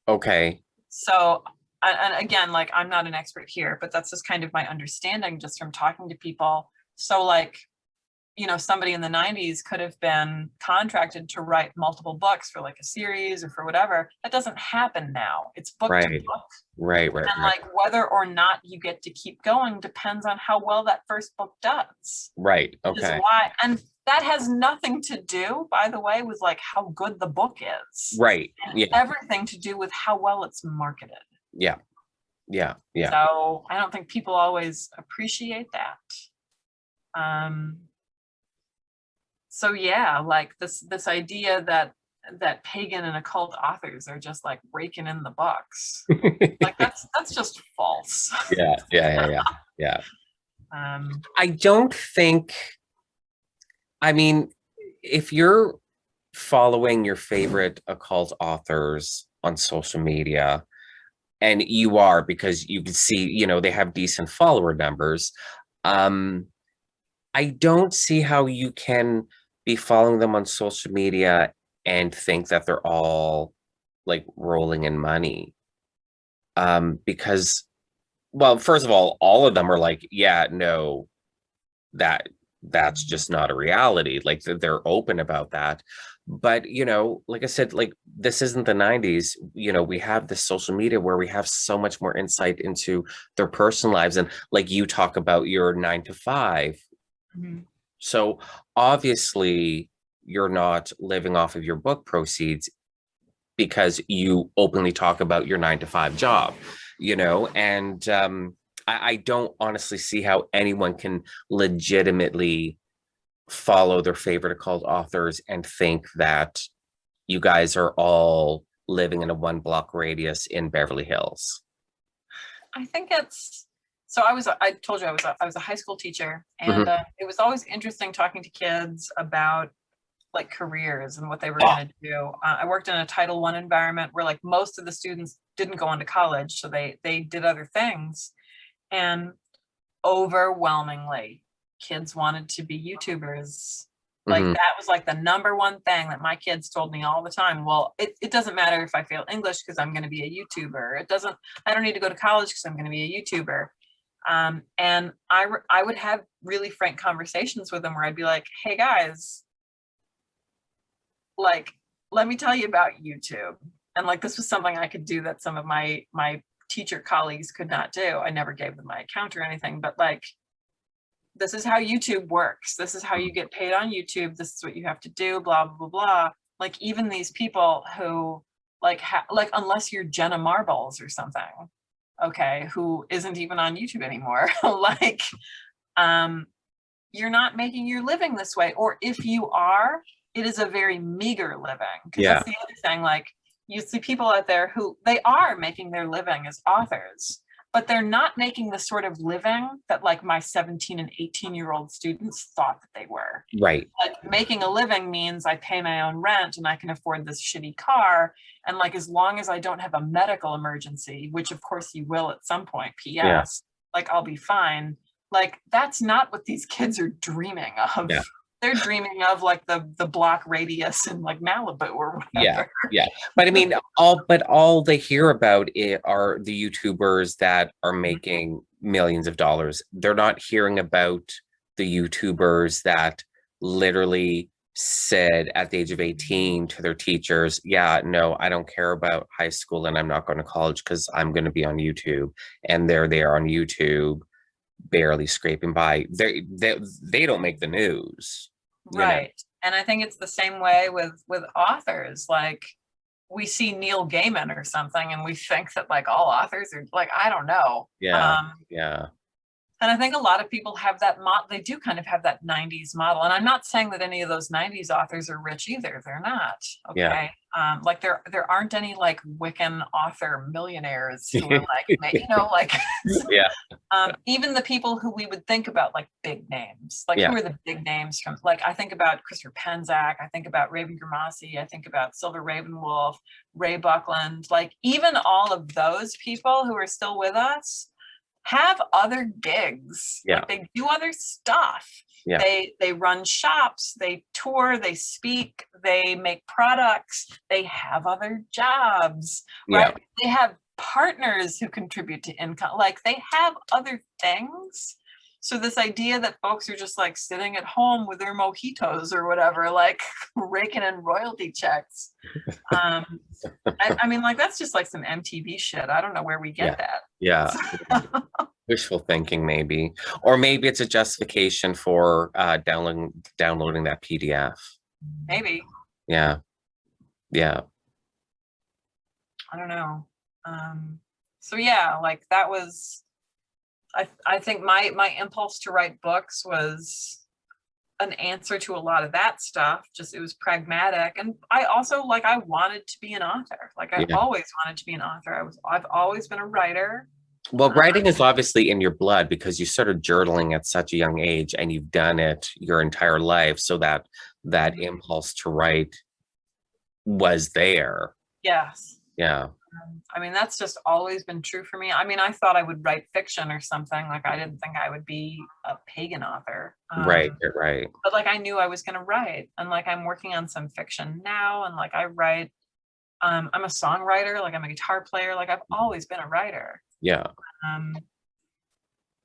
Okay. So, and again, like I'm not an expert here, but that's just kind of my understanding just from talking to people. So like, somebody in the 90s could have been contracted to write multiple books for like a series or for whatever. That doesn't happen now. It's book to book. Right. And like whether or not you get to keep going depends on how well that first book does. Right. Okay. And that has nothing to do, by the way, with like how good the book is. Right. Yeah. Everything to do with how well it's marketed. Yeah. So I don't think people always appreciate that. So yeah, like this idea that pagan and occult authors are just like raking in the bucks. Like that's just false. Yeah. I don't think, I mean, if you're following your favorite occult authors on social media, and you are, because you can see, you know, they have decent follower numbers. I don't see how you can be following them on social media and think that they're all like rolling in money. Because, well, first of all of them are like, yeah, no, that's just not a reality. Like they're open about that. But, you know, like I said, like this isn't the 90s. You know, we have this social media where we have so much more insight into their personal lives. And like you talk about your 9 to 5. Mhm. So obviously you're not living off of your book proceeds because you openly talk about your 9 to 5 job, you know, and I don't honestly see how anyone can legitimately follow their favorite occult authors and think that you guys are all living in a 1 block radius in Beverly Hills. I think it's so. I told you I was a high school teacher, and Mhm. it was always interesting talking to kids about like careers and what they were going to do. I worked in a Title I environment where like most of the students didn't go on to college, so they did other things, and overwhelmingly, kids wanted to be YouTubers. Like Mhm. that was like the number one thing that my kids told me all the time. Well, it doesn't matter if I fail English because I'm going to be a YouTuber. I don't need to go to college because I'm going to be a YouTuber. And I would have really frank conversations with them where I'd be like, hey guys, like, let me tell you about YouTube. And like, this was something I could do that some of my teacher colleagues could not do. I never gave them my account or anything, but like, this is how YouTube works. This is how you get paid on YouTube. This is what you have to do, blah, blah, blah, blah. Like even these people who like, like unless you're Jenna Marbles or something, okay, who isn't even on YouTube anymore, like, you're not making your living this way. Or if you are, it is a very meager living. Because Yeah. that's the other thing. Like you see people out there who they are making their living as authors, but they're not making the sort of living that like my 17 and 18-year-old students thought that they were. Right. Like making a living means I pay my own rent and I can afford this shitty car. And like, as long as I don't have a medical emergency, which of course you will at some point, PS, Yeah. like I'll be fine. Like that's not what these kids are dreaming of. Yeah. They're dreaming of like the block radius in like Malibu or whatever. Yeah. But I mean, all they hear about are the YouTubers that are making millions of dollars. They're not hearing about the YouTubers that literally said at the age of 18 to their teachers, yeah, no, I don't care about high school and I'm not going to college because I'm going to be on YouTube. And they're there on YouTube, barely scraping by. They don't make the news. Right. And I think it's the same way with authors. Like we see Neil Gaiman or something and we think that like all authors are like, I don't know. Yeah. And I think a lot of people have that they do kind of have that 90s model. And I'm not saying that any of those 90s authors are rich either. They're not. Okay. Like there aren't any like Wiccan author millionaires who are like, you know, like even the people who we would think about like big names, like who are the big names from, like I think about Christopher Penczak, I think about Raven Grimassi, I think about Silver Ravenwolf, Ray Buckland, like even all of those people who are still with us have other gigs. Like they do other stuff. They run shops, they tour, they speak, they make products, they have other jobs, right? They have partners who contribute to income, like they have other things. So this idea that folks are just like sitting at home with their mojitos or whatever, like raking in royalty checks. I mean, like that's just like some MTV shit. I don't know where we get that. Yeah. Wishful thinking, maybe. Or maybe it's a justification for downloading that PDF. Maybe. Yeah. I don't know. So yeah, like that was, I think my impulse to write books was an answer to a lot of that stuff. Just, it was pragmatic. And I also like, I wanted to be an author. Like I always wanted to be an author. I've always been a writer. Well, writing is obviously in your blood because you started journaling at such a young age and you've done it your entire life. So that impulse to write was there. Yes. Yeah. I mean, that's just always been true for me. I mean, I thought I would write fiction or something. Like, I didn't think I would be a pagan author. Right. Right. But like, I knew I was going to write, and like, I'm working on some fiction now, and like, I write. I'm a songwriter. Like, I'm a guitar player. Like, I've always been a writer. Yeah.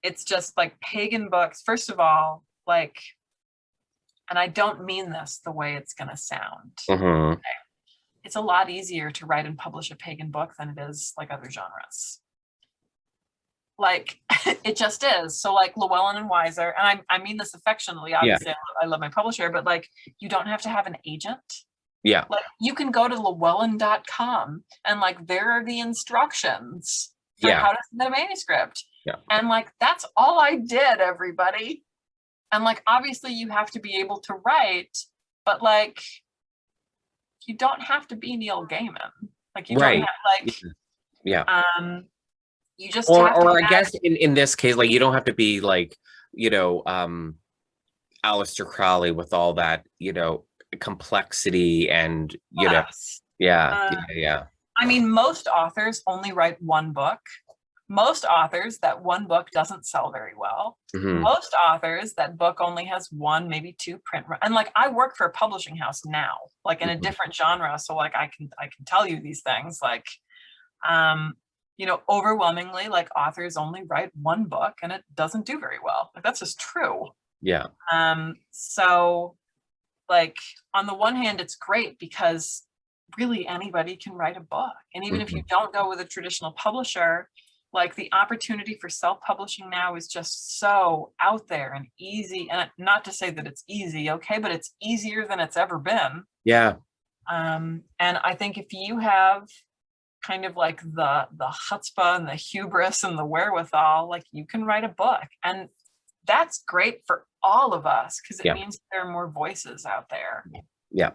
It's just like pagan books. First of all, like, and I don't mean this the way it's going to sound. Mm-hmm. It's a lot easier to write and publish a pagan book than it is like other genres. Like, it just is. So like Llewellyn and Weiser, and I mean this affectionately, obviously, I love my publisher, but like, you don't have to have an agent. Yeah. Like, you can go to llewellyn.com and like, there are the instructions for how to submit a manuscript. Yeah. And like, that's all I did, everybody. And like, obviously you have to be able to write, but like, you don't have to be Neil Gaiman. Like, you don't have, like, you just have to or I guess in this case, like, you don't have to be like, Aleister Crowley with all that, complexity and, yeah. I mean, most authors only write one book. Most authors, that one book doesn't sell very well. Mm-hmm. Most authors, that book only has one, maybe two print. And like, I work for a publishing house now, like in a different genre. So like, I can tell you these things, like, overwhelmingly, like, authors only write one book and it doesn't do very well. Like, that's just true. Yeah. So like, on the one hand, it's great because really anybody can write a book. And even if you don't go with a traditional publisher, like, the opportunity for self-publishing now is just so out there and easy. And not to say that it's easy, okay, but it's easier than it's ever been. Yeah. And I think if you have kind of like the chutzpah and the hubris and the wherewithal, like, you can write a book. And that's great for all of us, because it means there are more voices out there. Yeah.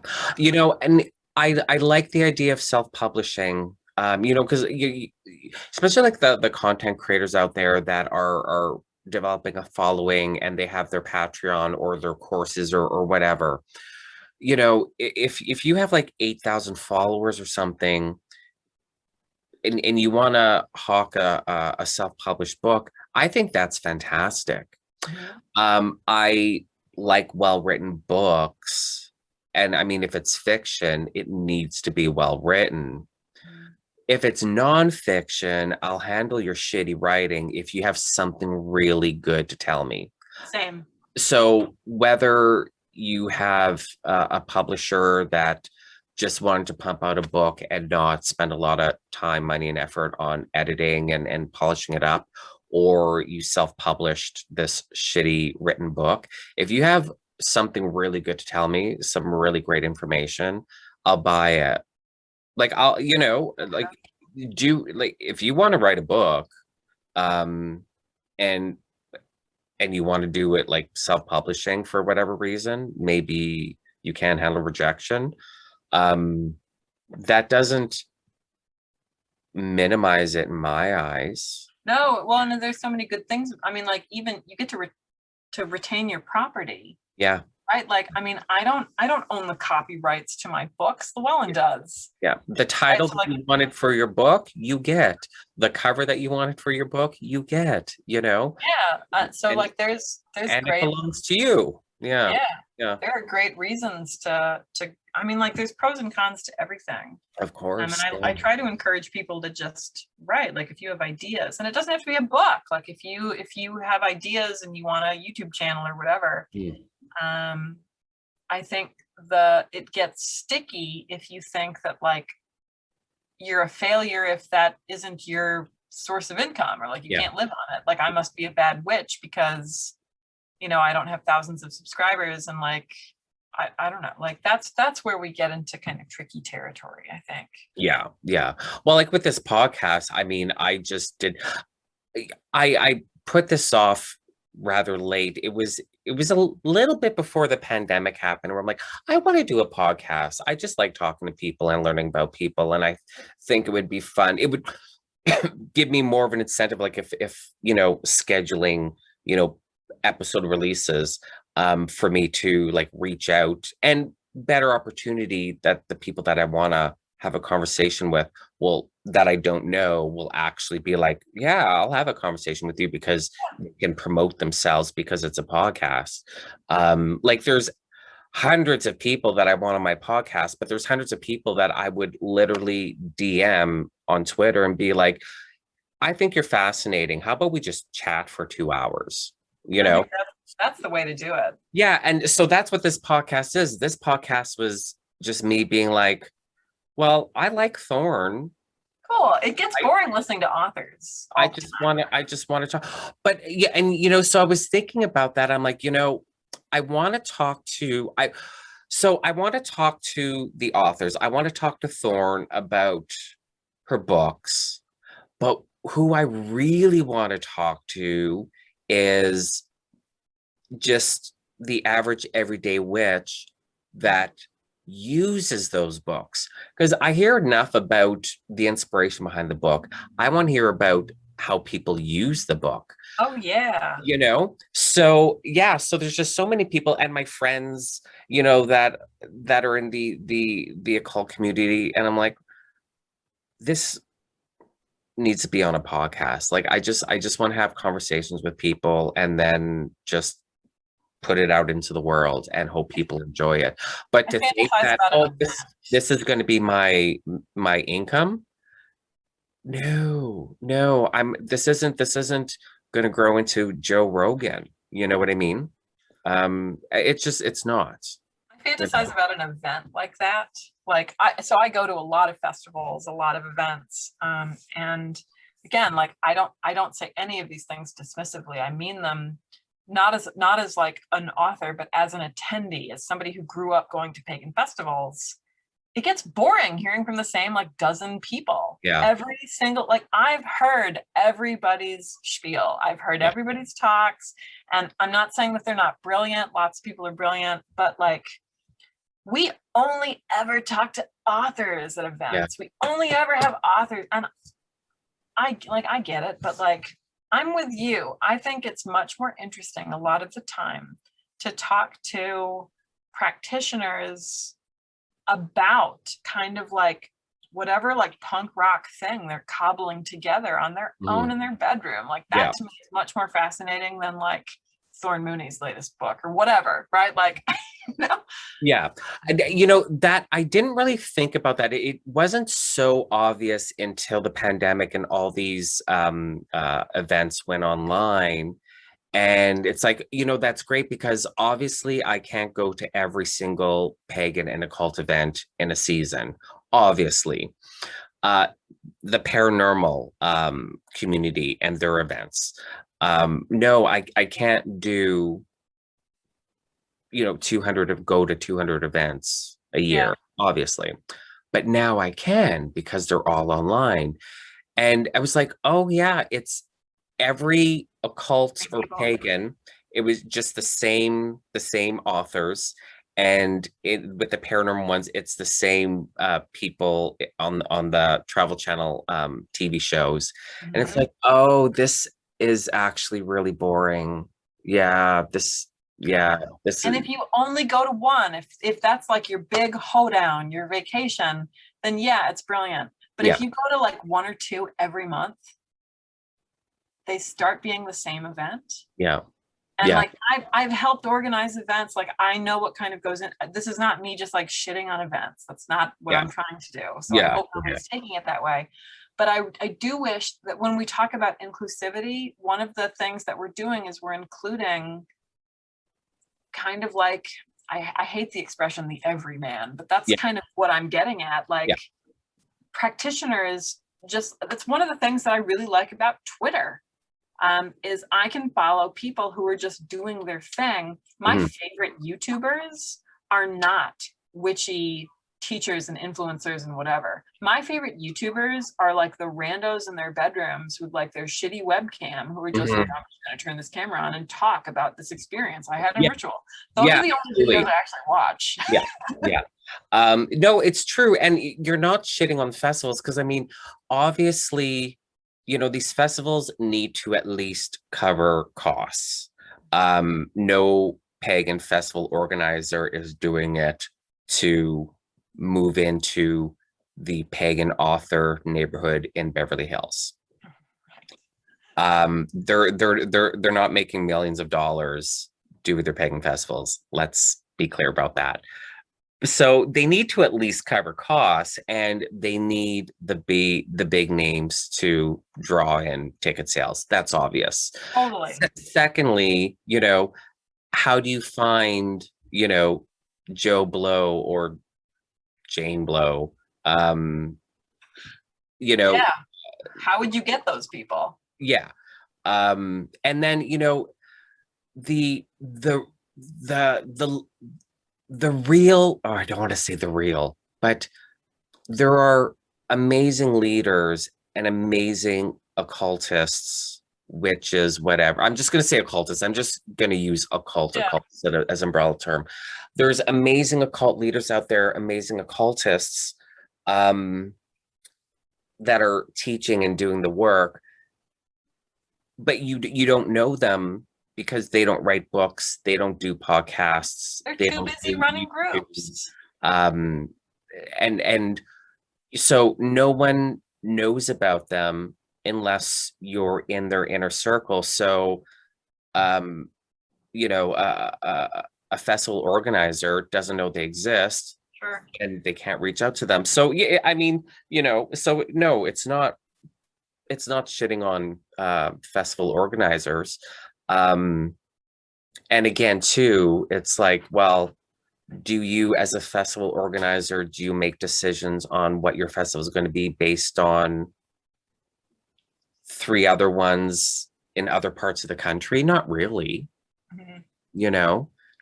And I like the idea of self-publishing. Because especially like the content creators out there that are developing a following and they have their Patreon or their courses or whatever, if you have like 8,000 followers or something, and you want to hawk a self-published book, I think that's fantastic. I like well-written books, and I mean, if it's fiction, it needs to be well written. If it's nonfiction, I'll handle your shitty writing if you have something really good to tell me. Same. So whether you have a publisher that just wanted to pump out a book and not spend a lot of time, money, and effort on editing and polishing it up, or you self-published this shitty written book, if you have something really good to tell me, some really great information, I'll buy it. Like, I'll, like, if you want to write a book, and you want to do it like self-publishing for whatever reason, maybe you can't handle rejection. That doesn't minimize it in my eyes. No, well, and there's so many good things. I mean, like, even you get to retain your property. Yeah. Right. Like, I mean, I don't own the copyrights to my books. Llewellyn does. Yeah. The title that you wanted for your book, you get. The cover that you wanted for your book, you get, Yeah. So like, there's and great, it belongs to you. Yeah. Yeah. There are great reasons to, I mean, like, there's pros and cons to everything. Of course. I try to encourage people to just write, like, if you have ideas, and it doesn't have to be a book. Like, if you have ideas and you want a YouTube channel or whatever, I think it gets sticky if you think that, like, you're a failure if that isn't your source of income, or like, you can't live on it. Like, I must be a bad witch because, I don't have thousands of subscribers, and like, I don't know, like, that's where we get into kind of tricky territory, I think. Yeah. Well, like with this podcast, I mean, I put this off rather late. It was a little bit before the pandemic happened, where I'm like, I want to do a podcast. I just like talking to people and learning about people, and I think it would be fun. It would give me more of an incentive, like if scheduling episode releases, for me to like reach out. And better opportunity that the people that I want to have a conversation with that I don't know will actually be like, yeah, I'll have a conversation with you because they can promote themselves because it's a podcast. Like there's hundreds of people that I want on my podcast, but there's hundreds of people that I would literally DM on Twitter and be like, I think you're fascinating. How about we just chat for 2 hours? You know? That's the way to do it. Yeah. And so that's what this podcast is. This podcast was just me being like, well, I like Thorn. Cool. It gets boring listening to authors. I just want to talk. But yeah, and you know, so I was thinking about that. I'm like, you know, I want to talk to the authors. I want to talk to Thorn about her books, but who I really want to talk to is just the average everyday witch that uses those books. Because I hear enough about the inspiration behind the book. I want to hear about how people use the book. Oh yeah. You know, so yeah, so there's just so many people and my friends, you know, that are in the occult community, and I'm like, this needs to be on a podcast. Like I just want to have conversations with people and then just put it out into the world and hope people enjoy it. But to think that, oh, this is going to be my income. No, this isn't going to grow into Joe Rogan. You know what I mean? It's not. I fantasize about an event like that. Like I go to a lot of festivals, a lot of events. And again, like I don't say any of these things dismissively. I mean them not as like an author, but as an attendee, as somebody who grew up going to pagan festivals. It gets boring hearing from the same like dozen people. Yeah. Every single, like I've heard everybody's spiel. I've heard everybody's talks, and I'm not saying that they're not brilliant. Lots of people are brilliant, but like we only ever talk to authors at events. We only ever have authors, and I get it, but like I'm with you. I think it's much more interesting a lot of the time to talk to practitioners about kind of like whatever like punk rock thing they're cobbling together on their own in their bedroom. Like that to me is much more fascinating than like Thorn Mooney's latest book or whatever, right? Like, you know? Yeah. You know, that I didn't really think about that. It wasn't so obvious until the pandemic and all these events went online. And it's like, you know, that's great because obviously I can't go to every single pagan and occult event in a season, obviously. The paranormal community and their events. No, I can't do, you know, 200 events a year, obviously. But now I can because they're all online. And I was like, oh yeah, it's every occult or pagan, it was just the same authors, and with the paranormal ones it's the same people on the Travel Channel TV shows. And it's like, oh, this is actually really boring. And if you only go to one, if that's like your big hoedown, your vacation, then yeah, it's brilliant. But if you go to like one or two every month, they start being the same event. And like I've helped organize events. Like I know what kind of goes in. This is not me just like shitting on events. That's not what I'm trying to do. So I hope nobody's taking it that way. But I do wish that when we talk about inclusivity, one of the things that we're doing is we're including kind of like, I hate the expression the everyman, but that's kind of what I'm getting at. Like practitioners, just that's one of the things that I really like about Twitter. Is I can follow people who are just doing their thing. My favorite YouTubers are not witchy teachers and influencers and whatever. My favorite YouTubers are like the randos in their bedrooms with like their shitty webcam who are just like, I'm just gonna turn this camera on and talk about this experience I had a ritual. Those are the only videos I actually watch. No, it's true. And you're not shitting on festivals because I mean, obviously, you know, these festivals need to at least cover costs. No pagan festival organizer is doing it to move into the pagan author neighborhood in Beverly Hills. They're not making millions of dollars doing their pagan festivals. Let's be clear about that. So they need to at least cover costs, and they need the big names to draw in ticket sales. That's obvious. Totally. Secondly, how do you find, Joe Blow or Jane Blow? Yeah. How would you get those people? Yeah. And then, the real, or I don't want to say the real, but there are amazing leaders and amazing occultists, witches, whatever. I'm just going to say occultists. I'm just going to use occult as an umbrella term. There's amazing occult leaders out there, amazing occultists that are teaching and doing the work, but you don't know them because they don't write books, they don't do podcasts, they're too busy running groups. And so no one knows about them unless you're in their inner circle. So a festival organizer doesn't know they exist. Sure. And they can't reach out to them. So yeah, I mean, so no, it's not shitting on festival organizers. And again, too, it's like, well, do you, as a festival organizer, do you make decisions on what your festival is going to be based on 3 other ones in other parts of the country? Not really. Mm-hmm.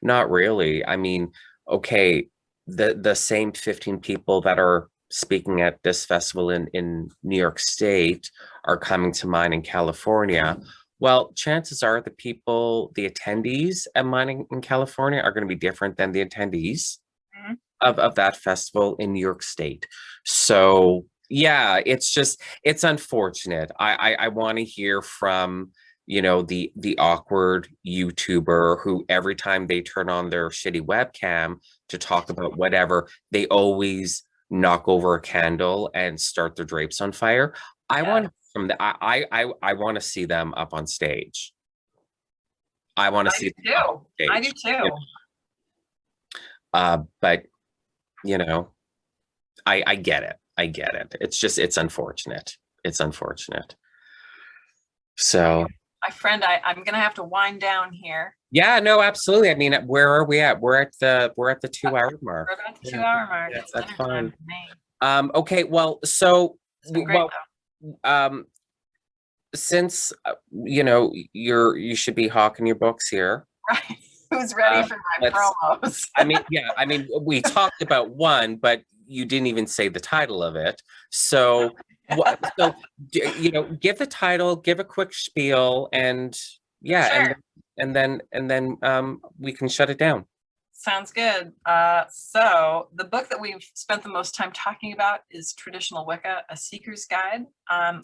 Not really. I mean, okay, the same 15 people that are speaking at this festival in New York State are coming to mine in California. Well, chances are the attendees at mine in California are going to be different than the attendees of that festival in New York State. So yeah, it's unfortunate. I want to hear from, the awkward YouTuber who every time they turn on their shitty webcam to talk about whatever, they always knock over a candle and start their drapes on fire. I want to see them up on stage. I want to see them up on stage. I do too. But I get it. It's unfortunate. So my friend, I'm gonna have to wind down here. Yeah, no, absolutely. I mean, where are we at? We're at the 2-hour mark. We're at the 2-hour mark. Yeah, that's fine. Okay, well, so since you should be hawking your books here. Right. Who's ready for my promos? I mean, we talked about one, but you didn't even say the title of it. So, give the title, give a quick spiel, and sure. and then we can shut it down. Sounds good. So the book that we've spent the most time talking about is Traditional Wicca, A Seeker's Guide,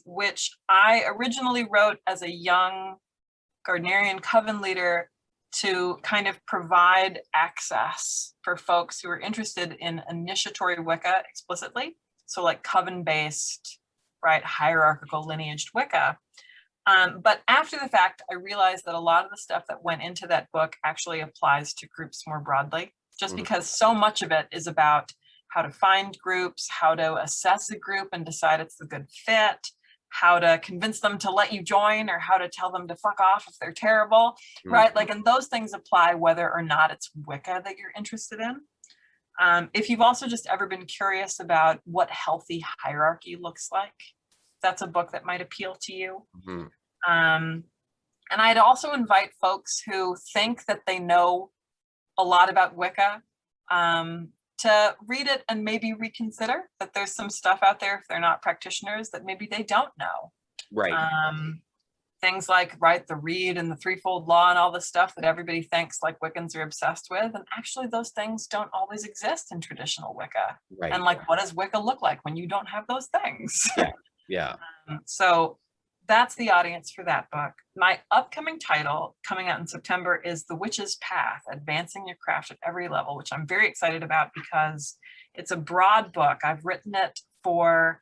which I originally wrote as a young Gardnerian coven leader to kind of provide access for folks who are interested in initiatory Wicca explicitly. So like coven-based, right, hierarchical lineaged Wicca. But after the fact, I realized that a lot of the stuff that went into that book actually applies to groups more broadly, just because so much of it is about how to find groups, how to assess a group and decide it's the good fit, how to convince them to let you join, or how to tell them to fuck off if they're terrible, right? Like, and those things apply whether or not it's Wicca that you're interested in. If you've also just ever been curious about what healthy hierarchy looks like, that's a book that might appeal to you. And I'd also invite folks who think that they know a lot about Wicca to read it and maybe reconsider that there's some stuff out there, if they're not practitioners, that maybe they don't know. Right. Things like, right, the Reed and the Threefold Law and all the stuff that everybody thinks like Wiccans are obsessed with. And actually those things don't always exist in traditional Wicca. And like, what does Wicca look like when you don't have those things? Yeah. So that's the audience for that book. My upcoming title coming out in September is The Witch's Path, Advancing Your Craft at Every Level, which I'm very excited about because it's a broad book. I've written it for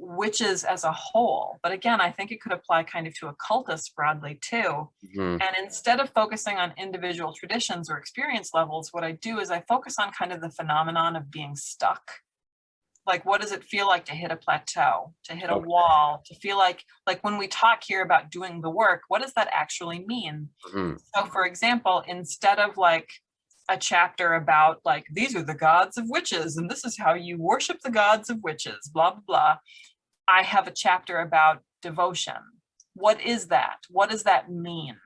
witches as a whole, but again, I think it could apply kind of to occultists broadly too. And instead of focusing on individual traditions or experience levels, what I do is I focus on kind of the phenomenon of being stuck. Like, what does it feel like to hit a plateau, to hit a wall, to feel like when we talk here about doing the work, what does that actually mean? So for example, instead of like a chapter about like, these are the gods of witches and this is how you worship the gods of witches, blah, blah, blah. I have a chapter about devotion. What is that? What does that mean?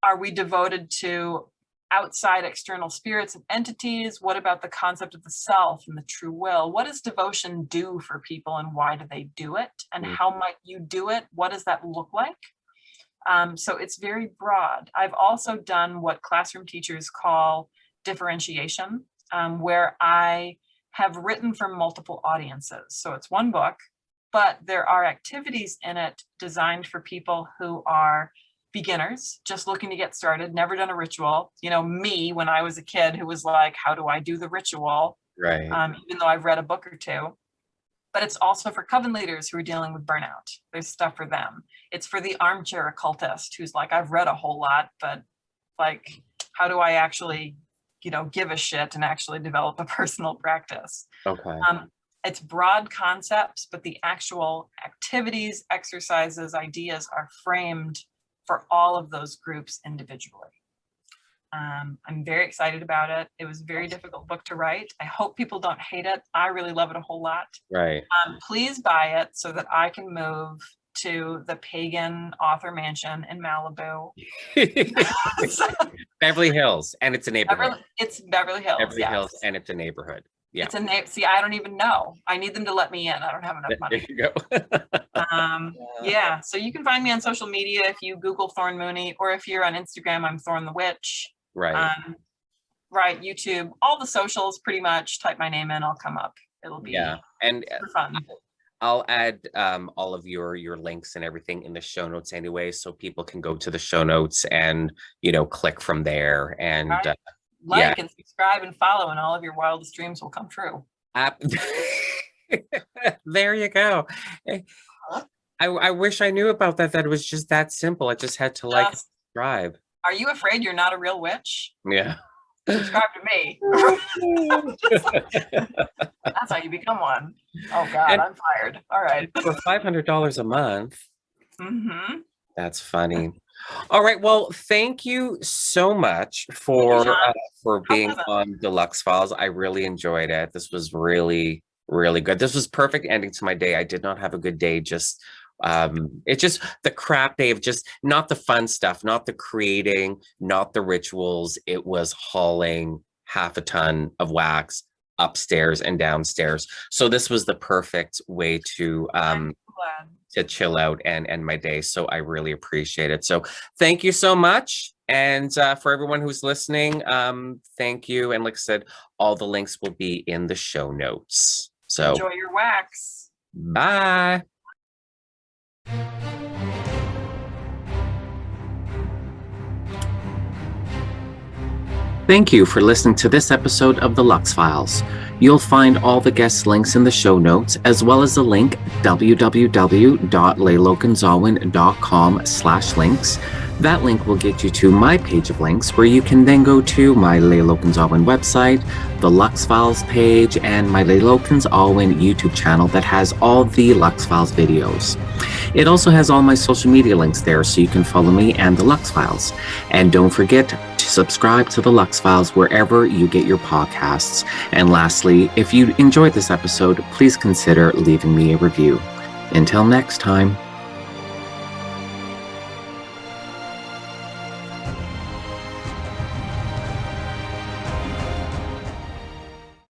Are we devoted to outside external spirits and entities? What about the concept of the self and the true will? What does devotion do for people and why do they do it? And how might you do it? What does that look like? So it's very broad. I've also done what classroom teachers call differentiation, where I have written for multiple audiences. So it's one book, but there are activities in it designed for people who are beginners, just looking to get started, never done a ritual. You know, me, when I was a kid who was like, how do I do the ritual? Right. Even though I've read a book or two. But it's also for coven leaders who are dealing with burnout. There's stuff for them. It's for the armchair occultist who's like, I've read a whole lot, but like, how do I actually, you know, give a shit and actually develop a personal practice? Okay. It's broad concepts, but the actual activities, exercises, ideas are framed for all of those groups individually. I'm very excited about it. It was a very difficult book to write. I hope people don't hate it. I really love it a whole lot. Right. Please buy it so that I can move to the pagan author mansion in Malibu. Beverly Hills, and it's a neighborhood. It's Beverly Hills. Beverly yes. Hills, and it's a neighborhood. Yeah. It's a name. See, I don't even know. I need them to let me in. I don't have enough money. There you go. Yeah. So you can find me on social media if you Google Thorn Mooney, or if you're on Instagram, I'm Thorn the Witch. Right. Right. YouTube, all the socials, pretty much. Type my name in, I'll come up. It'll be and super fun. I'll add all of your links and everything in the show notes anyway, so people can go to the show notes and, you know, click from there and like and subscribe and follow, and all of your wildest dreams will come true. There you go. I wish I knew about that. That it was just that simple. I just had to like subscribe. Are you afraid you're not a real witch? Yeah. Subscribe to me. That's how you become one. Oh God, and I'm fired. All right. For $500 a month. Mm-hmm. That's funny. All right. Well, thank you so much for being on Deluxe Files. I really enjoyed it. This was really, really good. This was perfect ending to my day. I did not have a good day. Just it's just the crap day of just not the fun stuff, not the creating, not the rituals. It was hauling half a ton of wax upstairs and downstairs. So this was the perfect way to chill out and end my day. So I really appreciate it. So thank you so much. And for everyone who's listening, thank you. And like I said, all the links will be in the show notes. So enjoy your wax. Bye. Thank you for listening to this episode of the Lux Files. You'll find all the guest links in the show notes, as well as the link www.lailokensAwen.com/links. That link will get you to my page of links, where you can then go to my Lailokens Awen website, the Lux Files page, and my Lailokens Awen YouTube channel that has all the Lux Files videos. It also has all my social media links there, so you can follow me and the Lux Files. And don't forget to subscribe to the Lux Files wherever you get your podcasts. And lastly, if you enjoyed this episode, please consider leaving me a review. Until next time.